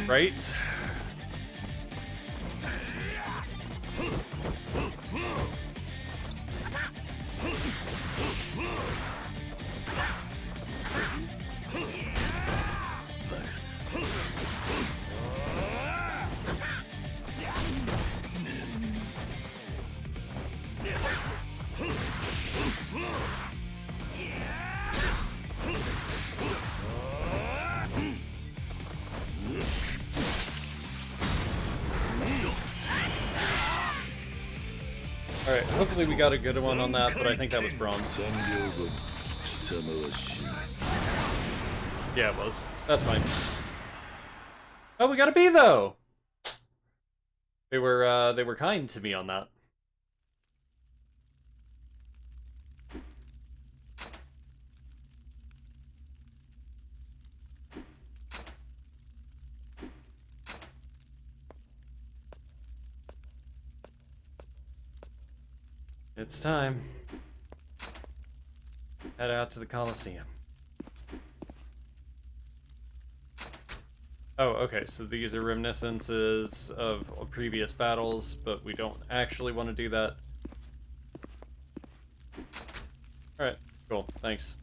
S1: Right. Alright, hopefully we got a good one on that, but I think that was bronze. Yeah, it was. That's fine. Oh, we got a B though! They were kind to me on that. It's time. Head out to the Coliseum. Oh, okay, so these are reminiscences of previous battles, but we don't actually want to do that. Alright, cool, thanks.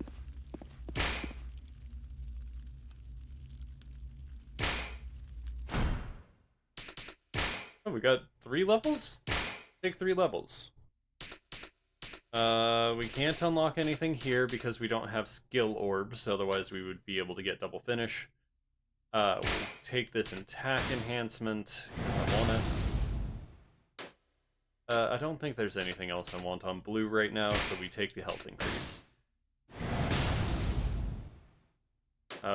S1: Oh, we got 3 levels? Take 3 levels. We can't unlock anything here because we don't have skill orbs, otherwise we would be able to get double finish. We'll take this attack enhancement, because I want it. I don't think there's anything else I want on blue right now, so we take the health increase.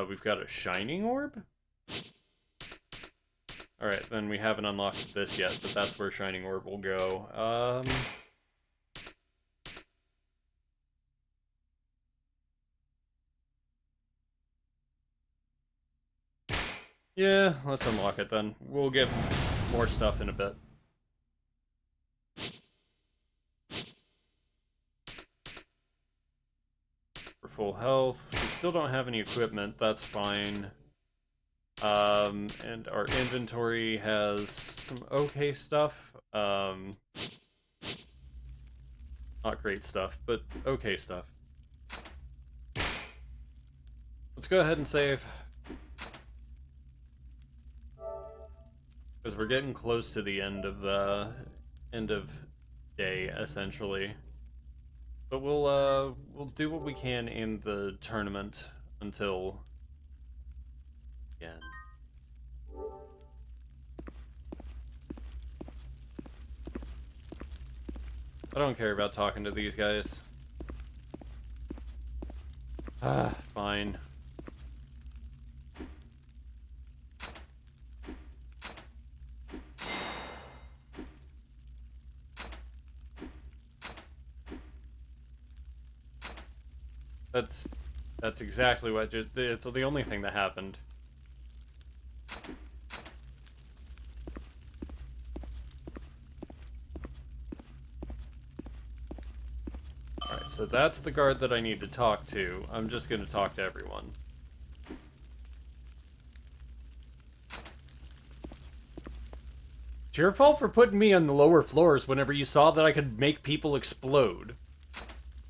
S1: We've got a shining orb? Alright, then we haven't unlocked this yet, but that's where shining orb will go. Yeah, let's unlock it then. We'll get more stuff in a bit. For full health. We still don't have any equipment, that's fine. And our inventory has some okay stuff. Not great stuff, but okay stuff. Let's go ahead and save. Because we're getting close to the end of day, essentially. But we'll do what we can in the tournament until again. I don't care about talking to these guys. Ah, fine. That's exactly what it's the only thing that happened. Alright, so that's the guard that I need to talk to. I'm just gonna talk to everyone. It's your fault for putting me on the lower floors whenever you saw that I could make people explode.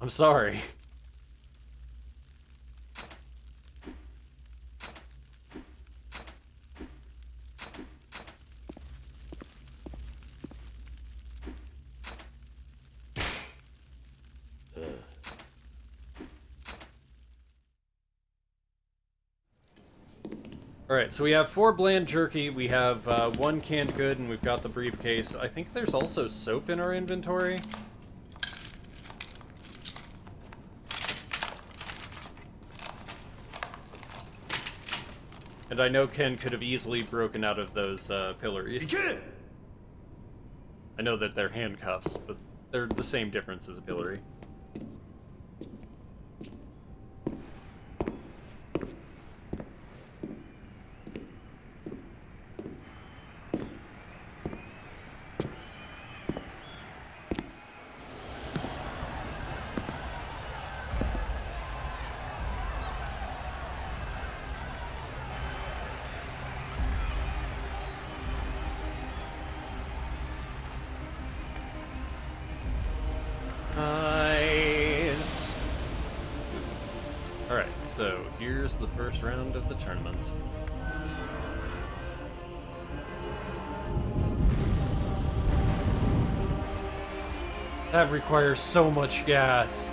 S1: I'm sorry. Alright, so we have 4 bland jerky, we have 1 canned good, and we've got the briefcase. I think there's also soap in our inventory. And I know Ken could have easily broken out of those pillories. I know that they're handcuffs, but they're the same difference as a pillory. Nice. Alright, so here's the first round of the tournament. That requires so much gas.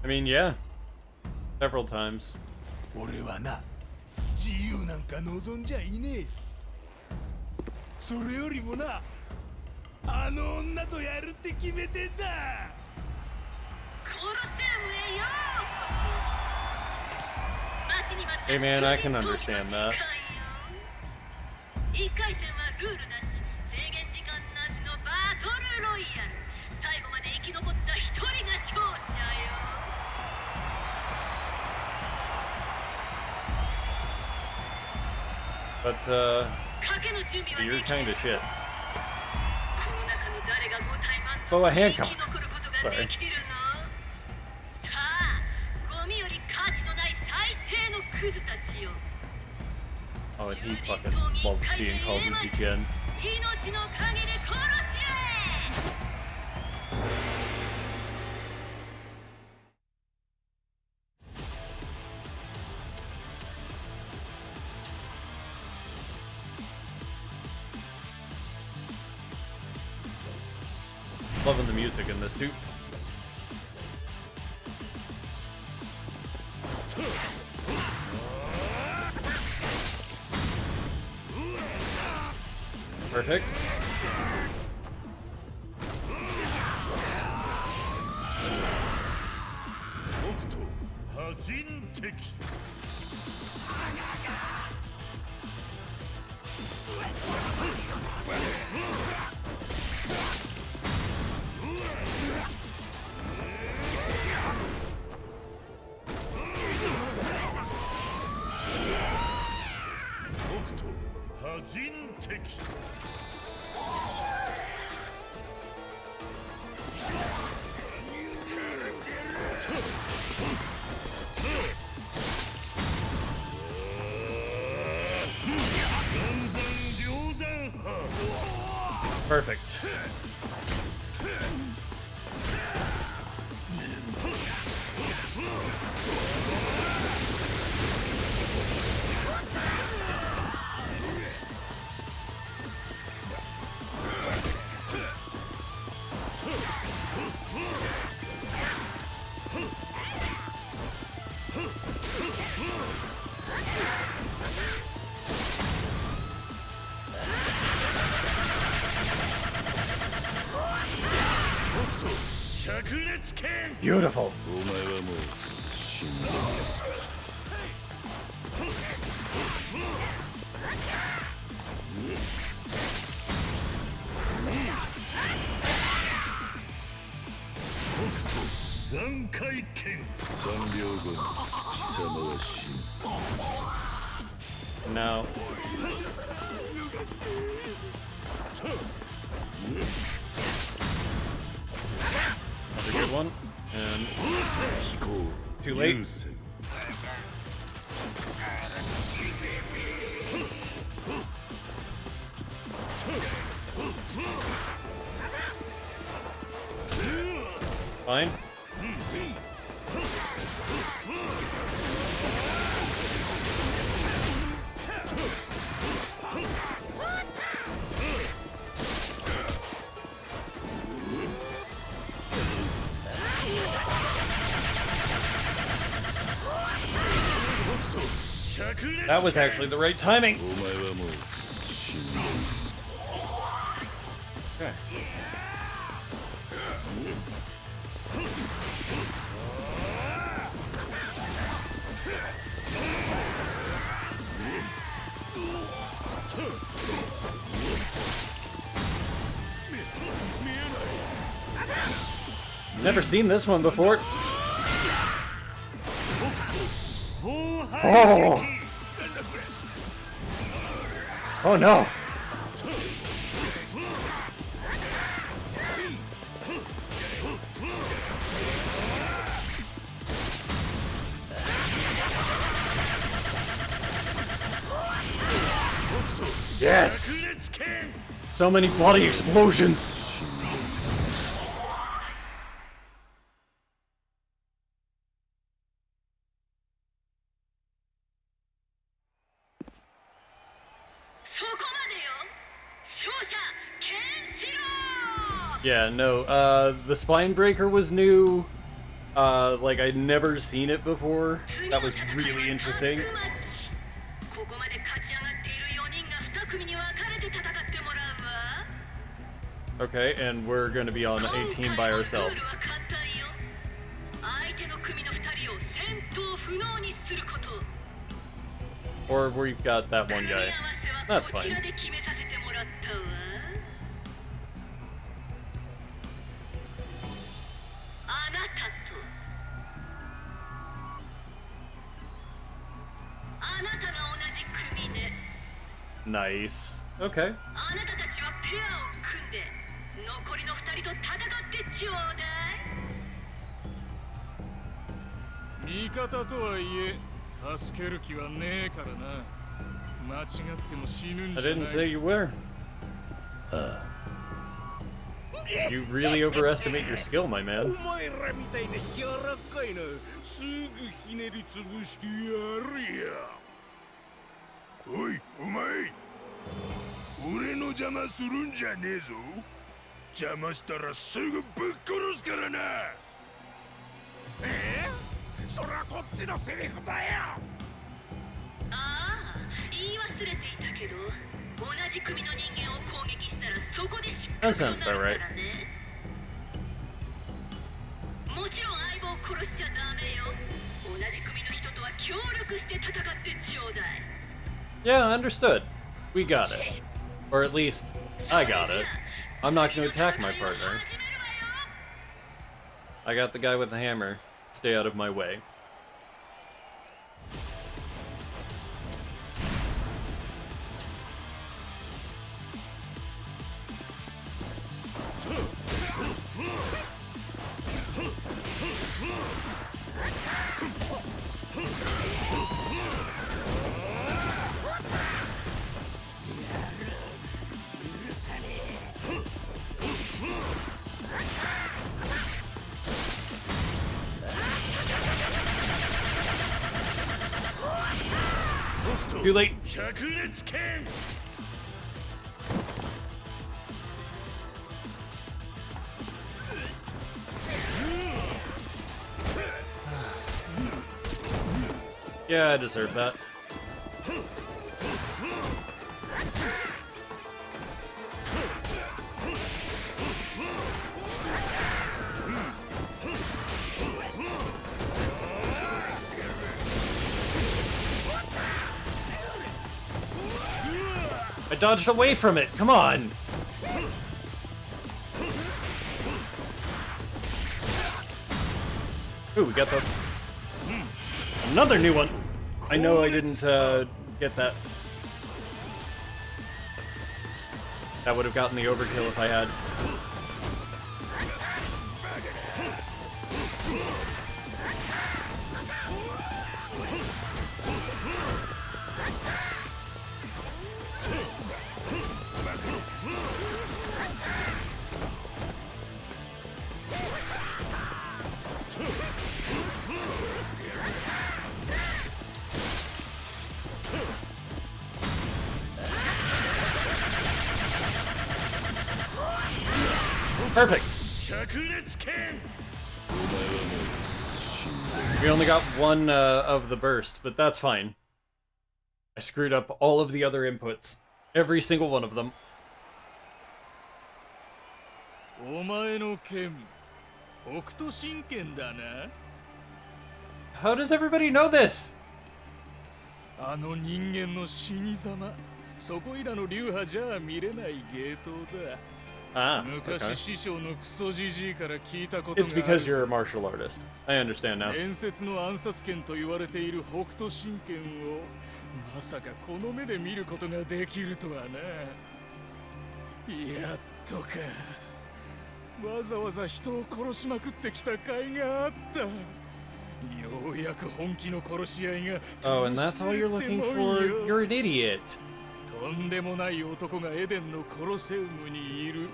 S1: I mean, yeah. Several times.
S8: 俺はな、自由なんか望んじゃいねえ。それよりもな、あの女とやるって決めてんだ。
S1: Hey man, I can understand that. But, you're kind of shit. Oh, a handcuff. Sorry. Oh, and he fucking loves being called Uji-Gen. Loving the music in this too. Perfect. Perfect. Beautiful.
S2: お前はもう死んだ。
S8: 残骸剣
S2: 3秒後に貴様は死ぬ。
S1: Now. That's a good one. And too late. Fine. That was actually the right timing.
S2: お前はもう死んだ。
S1: Okay. Never seen this one before. Oh! Oh no! Yes! So many bloody explosions! Yeah, no, the spine breaker was new. Like, I'd never seen it before. That was really interesting. Okay, and we're gonna be on a team by ourselves. Or we've got that one guy. That's fine. Nice. Okay.
S8: 味方とはいえ助ける気はねえからな。間違っても死ぬん
S1: I
S8: じゃな
S1: didn't
S8: い。
S1: say you were. You really overestimate your skill, my
S8: お
S1: man.
S8: 前らみたいな柔らかいな。すぐひねりつぶしてやるよ。おい、お前。俺の邪魔するんじゃねえぞ。邪魔したらすぐぶっ殺すからな。そりゃこっちのセリフだよ。ああ、言い忘れていたけど、同じ組の人間を攻撃したらそこで失
S1: That
S8: 敗
S1: sounds about right.
S8: もちろん相棒を殺しちゃダメよ。同じ組の人とは協力して戦ってちょうだい。
S1: Yeah, understood. We got it. Or at least, I got it. I'm not gonna attack my partner. I got the guy with the hammer. Stay out of my way. Too late. Yeah, I deserve that. I dodged away from it. Come on. Ooh, we got the... Another new one. I know I didn't get that. That would have gotten the overkill if I had. Perfect. We only got one of the burst, but that's fine. I screwed up all of the other inputs. Every single one of them. How does everybody know this?
S8: あの人間の死に様、そこいらの流派じゃ見れない芸当だ。
S1: Ah,
S8: 昔
S1: okay.
S8: 師匠のクソじじいから聞いたことがあ
S1: It's
S8: る。
S1: because you're a martial artist. I understand now.
S8: 伝説の暗殺剣と言われている北斗神拳をまさかこの目で見ることができるとはな。やっとか。わざわざ人を殺しまくってきた甲斐があった。ようやく本気の殺し合いが。
S1: Oh, and that's all you're looking for? You're an idiot.
S8: とんでもない男がエデンのコロセウムにいる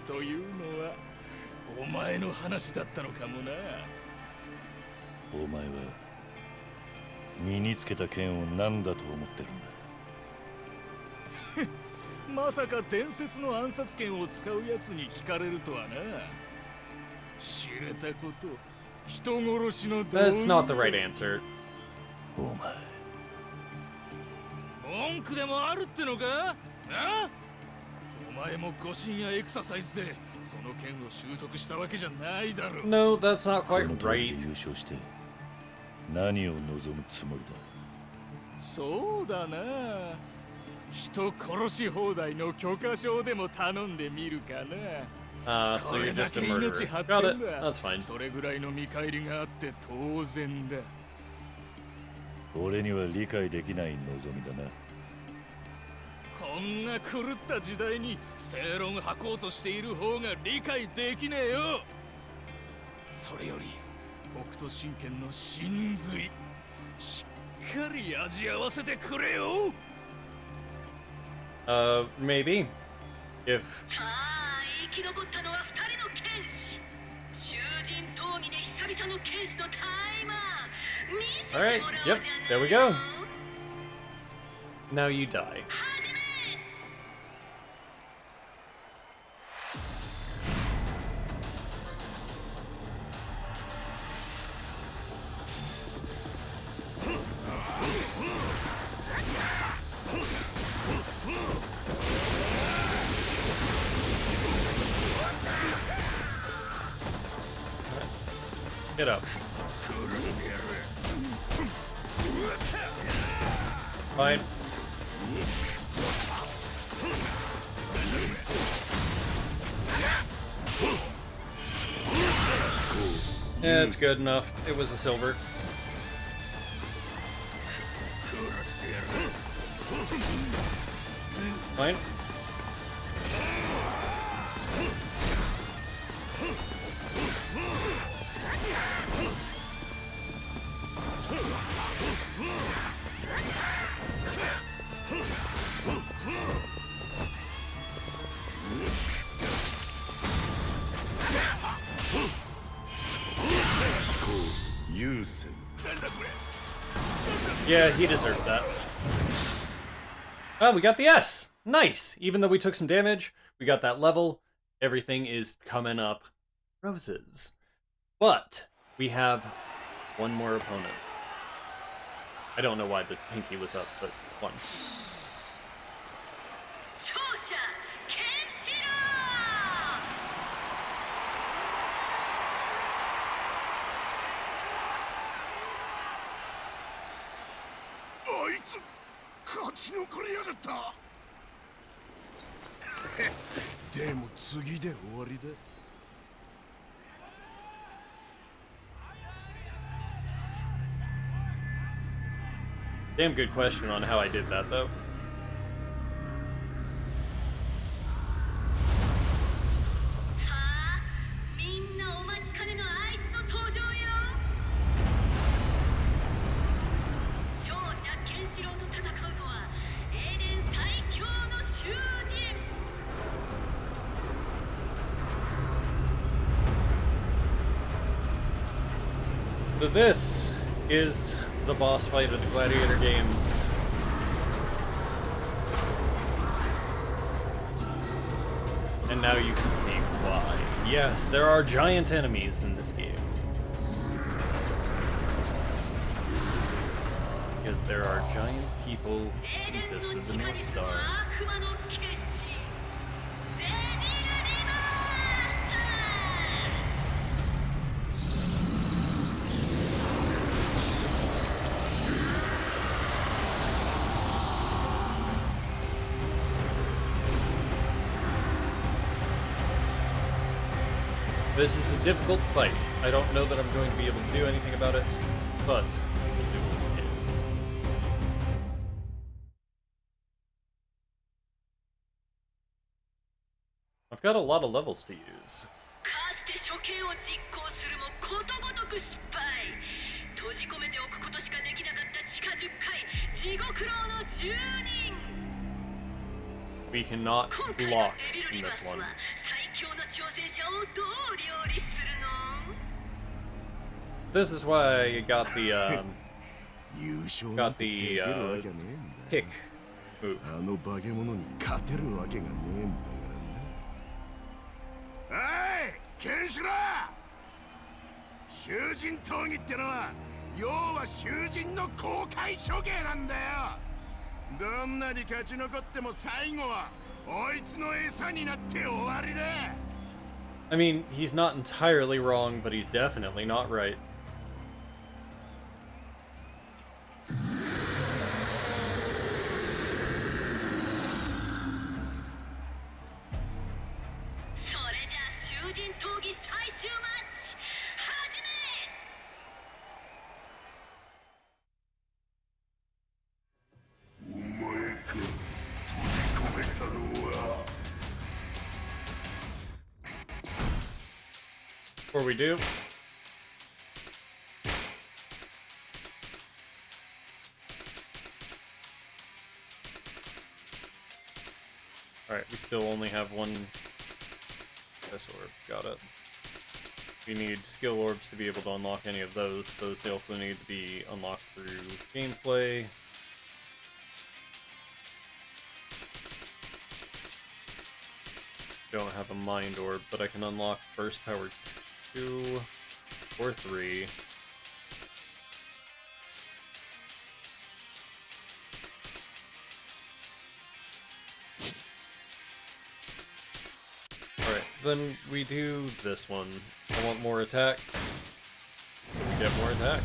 S8: というのはお前の話だったのかもな。
S2: お前は身につけた剣を何だと思ってるんだ。
S8: まさか伝説の暗殺剣を使うやつに聞かれるとはな。知れたこと、人殺しの道具。
S1: That's not the right answer.
S2: お前。
S8: 文句でもあるってのか？な？お前も護身やエクササイズでその剣を習得したわけじゃないだろう。
S1: No, that's not
S2: こ
S1: quite
S2: の通りで
S1: right.
S2: 優勝して何を望むつもりだ。
S8: そうだな。人殺し放題の許可証でも頼んでみるかな。
S1: So
S8: こ
S1: you're
S8: れだ
S1: just
S8: け
S1: a
S8: 命
S1: murderer.
S8: 張ってん
S1: Got it.
S8: だ。
S1: That's fine.
S8: それぐらいの見返りがあって当然だ。
S2: 俺には理解できない望みだな。
S8: こんな狂った時代に正論吐こうとしている方が理解できねえよ。それより北斗神拳の真髄しっかり味合わせてくれよ。
S1: Maybe. If
S10: さあ生き残ったのは2人の剣士。囚人闘技で久々の剣士のタイマー見せても
S1: Alright,
S10: らおう
S1: yep,
S10: じゃない
S1: there we go. Now you die. Get up. Fine. Yeah, it's good enough. It was a silver. Fine. Yeah, he deserved that. Oh, we got the S! Nice! Even though we took some damage, we got that level. Everything is coming up roses. But we have one more opponent. I don't know why the pinky was up, but one.
S10: 勝者ケンシロ
S8: あいつ勝ち残りやがった。でも次で終わりだ。
S1: Damn good question on how I did that, though.
S10: さあ、みんなお待ちかねのあいつの登場よ。少女ケンシロウと戦うのはエレン最強の囚人。
S1: So this is the boss fight of the Gladiator games. And now you can see why. Yes, there are giant enemies in this game. Because there are giant people in this of the North Star.
S10: 悪魔の剣士デビルリバース。
S1: This is a difficult fight. I don't know that I'm going to be able to do anything about it, but we'll do what we can. I've got a lot of levels to use.
S10: かつて処刑を実行するもことごとく失敗。閉じ込めておくことしかできなかった地下10階地獄牢の住人。
S1: We cannot
S10: 今回の
S1: block
S10: デビル
S1: in
S10: リバー
S1: this
S10: ス
S1: one.
S10: は最強の挑戦者をどう料理するの？
S1: This is why I got the
S8: 優勝なん
S1: got
S8: てでき
S1: the
S8: るわけねえんだ
S1: kick
S8: よ。
S1: move.
S8: あの化け物に勝てるわけがねえんだからな。おい、ケンシロウ！囚人闘技ってのは要は囚人の公開処刑なんだよ。どんなに勝ち残っても最後はおいつの餌になって終わりだ。
S1: I mean, he's not entirely wrong, but he's definitely not right.
S10: それじゃあ囚人闘技最終マッチ始め。
S1: Before we do, alright, we still only have one S orb. Got it. We need skill orbs to be able to unlock any of those. Those also need to be unlocked through gameplay. Don't have a mind orb, but I can unlock burst power 2 or 3. Alright, then we do this one. I want more attack. We get more attack.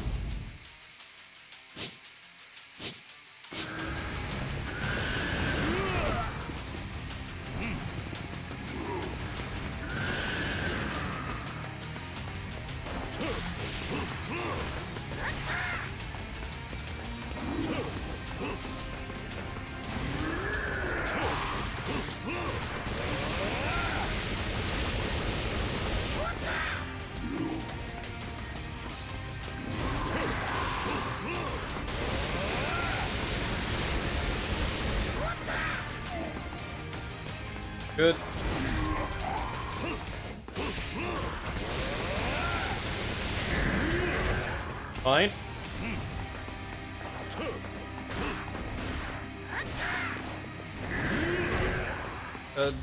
S1: Good. Fine.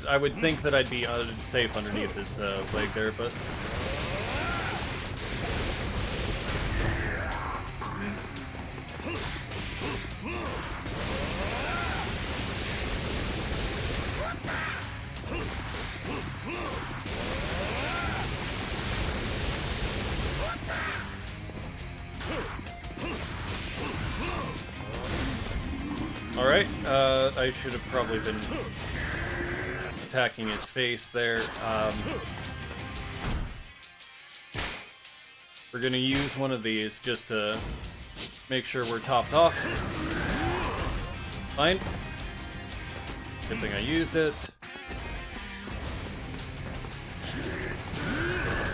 S1: I would think that I'd be safe underneath his leg there, but... Alright, I should have probably been attacking his face there. We're gonna use one of these just to make sure we're topped off. Fine. Good thing I used it.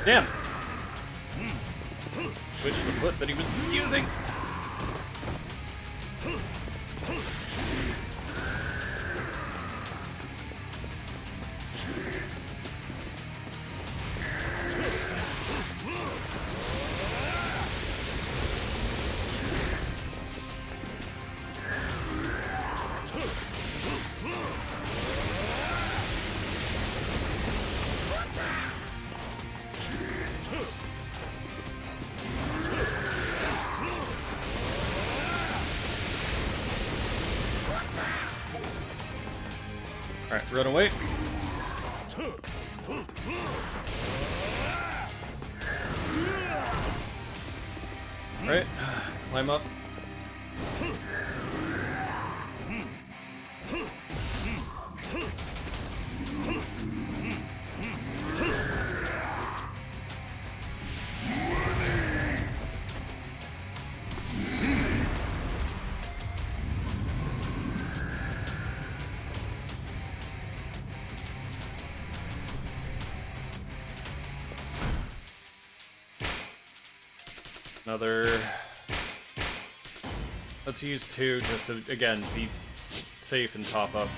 S1: Damn! Switch the foot that he was using. Alright, run away. Alright, climb up. Another. Let's use two just to, again, be safe and top up.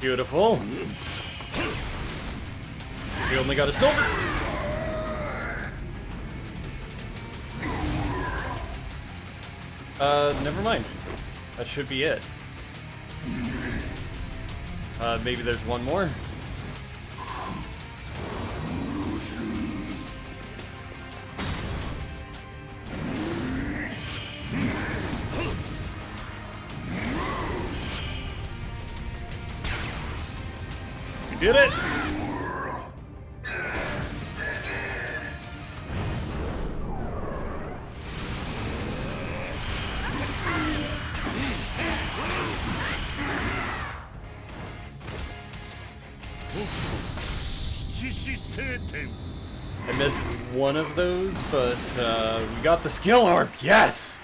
S1: Beautiful. We only got a silver. Never mind. That should be it. Maybe there's one more. We did it! I missed one of those, but we got the skill orb. Yes!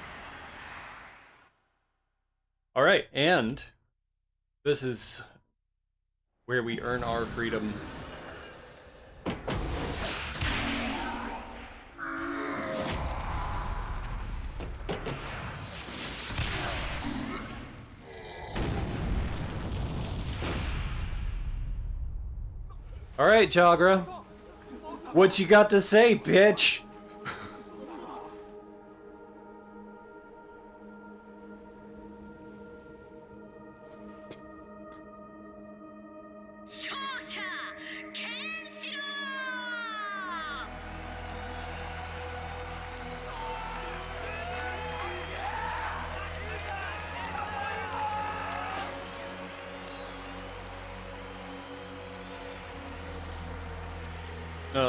S1: Alright, and this is where we earn our freedom. Alright, Jagra. What you got to say, bitch?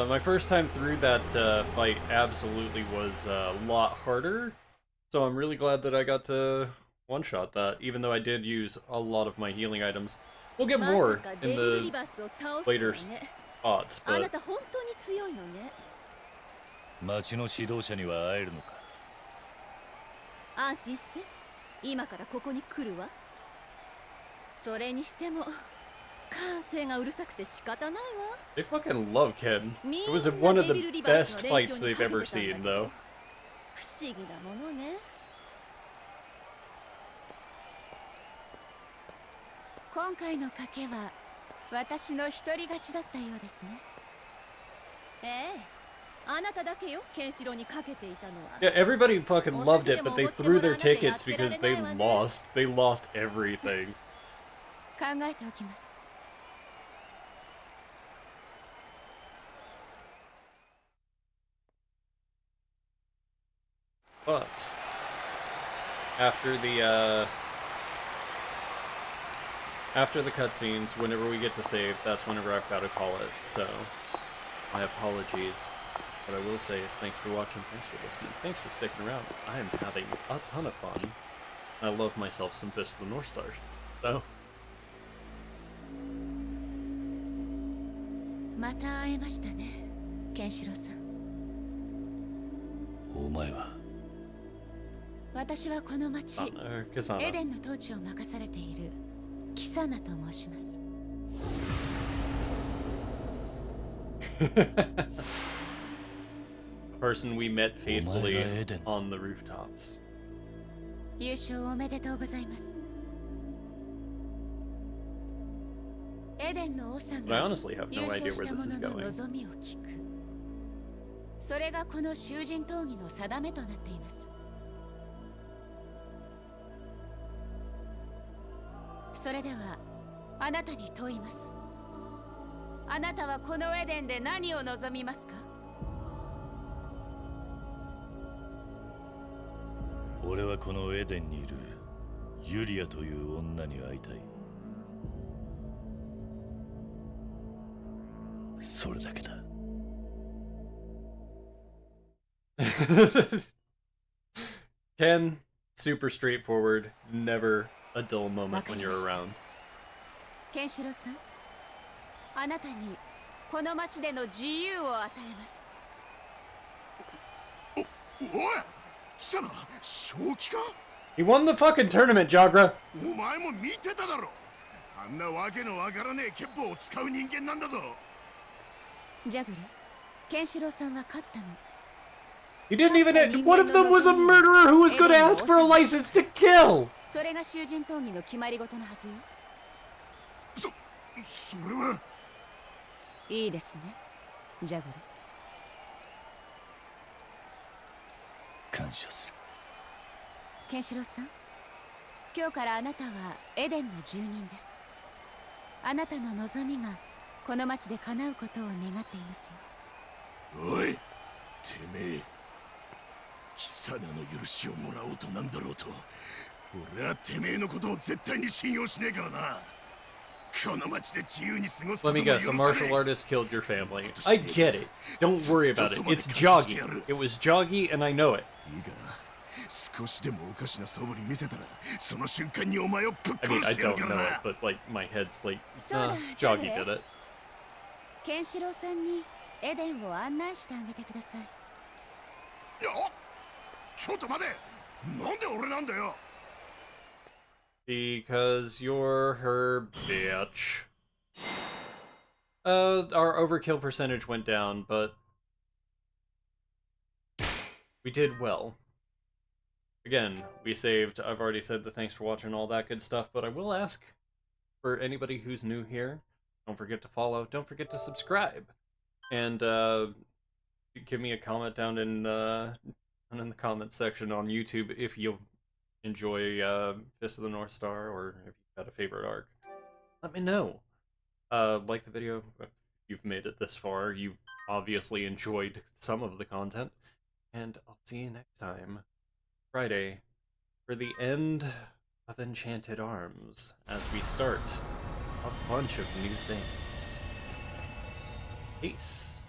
S1: My first time through that fight absolutely was a lot harder, so I'm really glad that I got to one-shot that, even though I did use a lot of my healing items. We'll get more in the later spots, but...
S2: 町の指導者には会えるのか。
S11: 安心して、今からここに来るわ。それにしても、歓声がうるさくて仕方ないわ。
S1: They fucking love Ken. It was one of the best fights they've ever seen, though.
S11: 不思議なものね。今回の賭けは私の一人勝ちだったようですね。ええ、あなただけよ、ケンシロウにかけていたのは。
S1: Yeah, everybody fucking loved it, but they threw their tickets because they lost. They lost everything.
S11: 考えておきます。
S1: But after the After the cutscenes, whenever we get to save, that's whenever I've got to call it, so my apologies. What I will say is thanks for watching, thanks for listening, thanks for sticking around. I am having a ton of fun. I love myself some Fist of the North Star, so...
S11: また会えましたね、ケンシロウさん。
S2: お前は
S11: 私はこの町、エデンの統治を任されているキサナと申します。
S1: A person we met faithfully on the rooftops.
S11: 優勝おめでとうございます。エデンの王さんが優勝した者の望みを聞く。それがこの囚人討議の定めとなっています。それではあなたに問います。あなたはこのエデンで何を望みますか？
S2: 俺はこのエデンにいるユリアという女に会いたい。それだけだ。
S1: Ken, super straightforward, never a dull moment when you're around.
S11: ケンシロウさん、あなたにこの町での自由を与えます。
S8: おい、貴様、正気か？
S1: He won the fucking tournament, Jagra.
S8: お前も見てただろ。あんなわけのわからねえ剣法を使う人間なんだぞ。
S11: ジャグル、ケンシロウさんは勝ったの。
S1: He didn't even. One of them was a murderer who was going to ask for a license to kill.
S11: それが囚人討議の決まり事のはずよ。
S8: それは。
S11: いいですね、ジャグル。
S2: 感謝する。
S11: ケンシロウさん、今日からあなたはエデンの住人です。あなたの望みがこの町で叶うことを願っていますよ。
S8: おい、てめえ、貴様の許しをもらおうとなんだろうと、俺はてめえのことを絶対に信用しねえからな。この町で自由に過ごすこと
S1: Let me guess, a martial artist killed your family. I get it. Don't worry about it. It's Joggy. It was Joggy, and I know it.
S8: いいか、少しでもおかしな素振り見せたら、その瞬間にお前をぶっ
S1: I mean,
S8: 殺
S1: I
S8: してやる
S1: don't
S8: から
S1: know
S8: な。
S1: it, but like my head's like,
S11: そうだ、
S1: Joggy did it.
S11: ケンシロウさんにエデンを案内してあげてください。
S8: ちょっと待て、なんで俺なんだよ。
S1: Because you're her bitch. Our overkill percentage went down, but we did well. Again, we saved. I've already said the thanks for watching, all that good stuff, but I will ask for anybody who's new here, don't forget to follow, don't forget to subscribe, and give me a comment down in the comments section on YouTube if you enjoy Fist of the North Star, or if you've got a favorite arc. Let me know. Like the video if you've made it this far. You've obviously enjoyed some of the content, and I'll see you next time, Friday, for the end of Enchanted Arms, as we start a bunch of new things. Peace.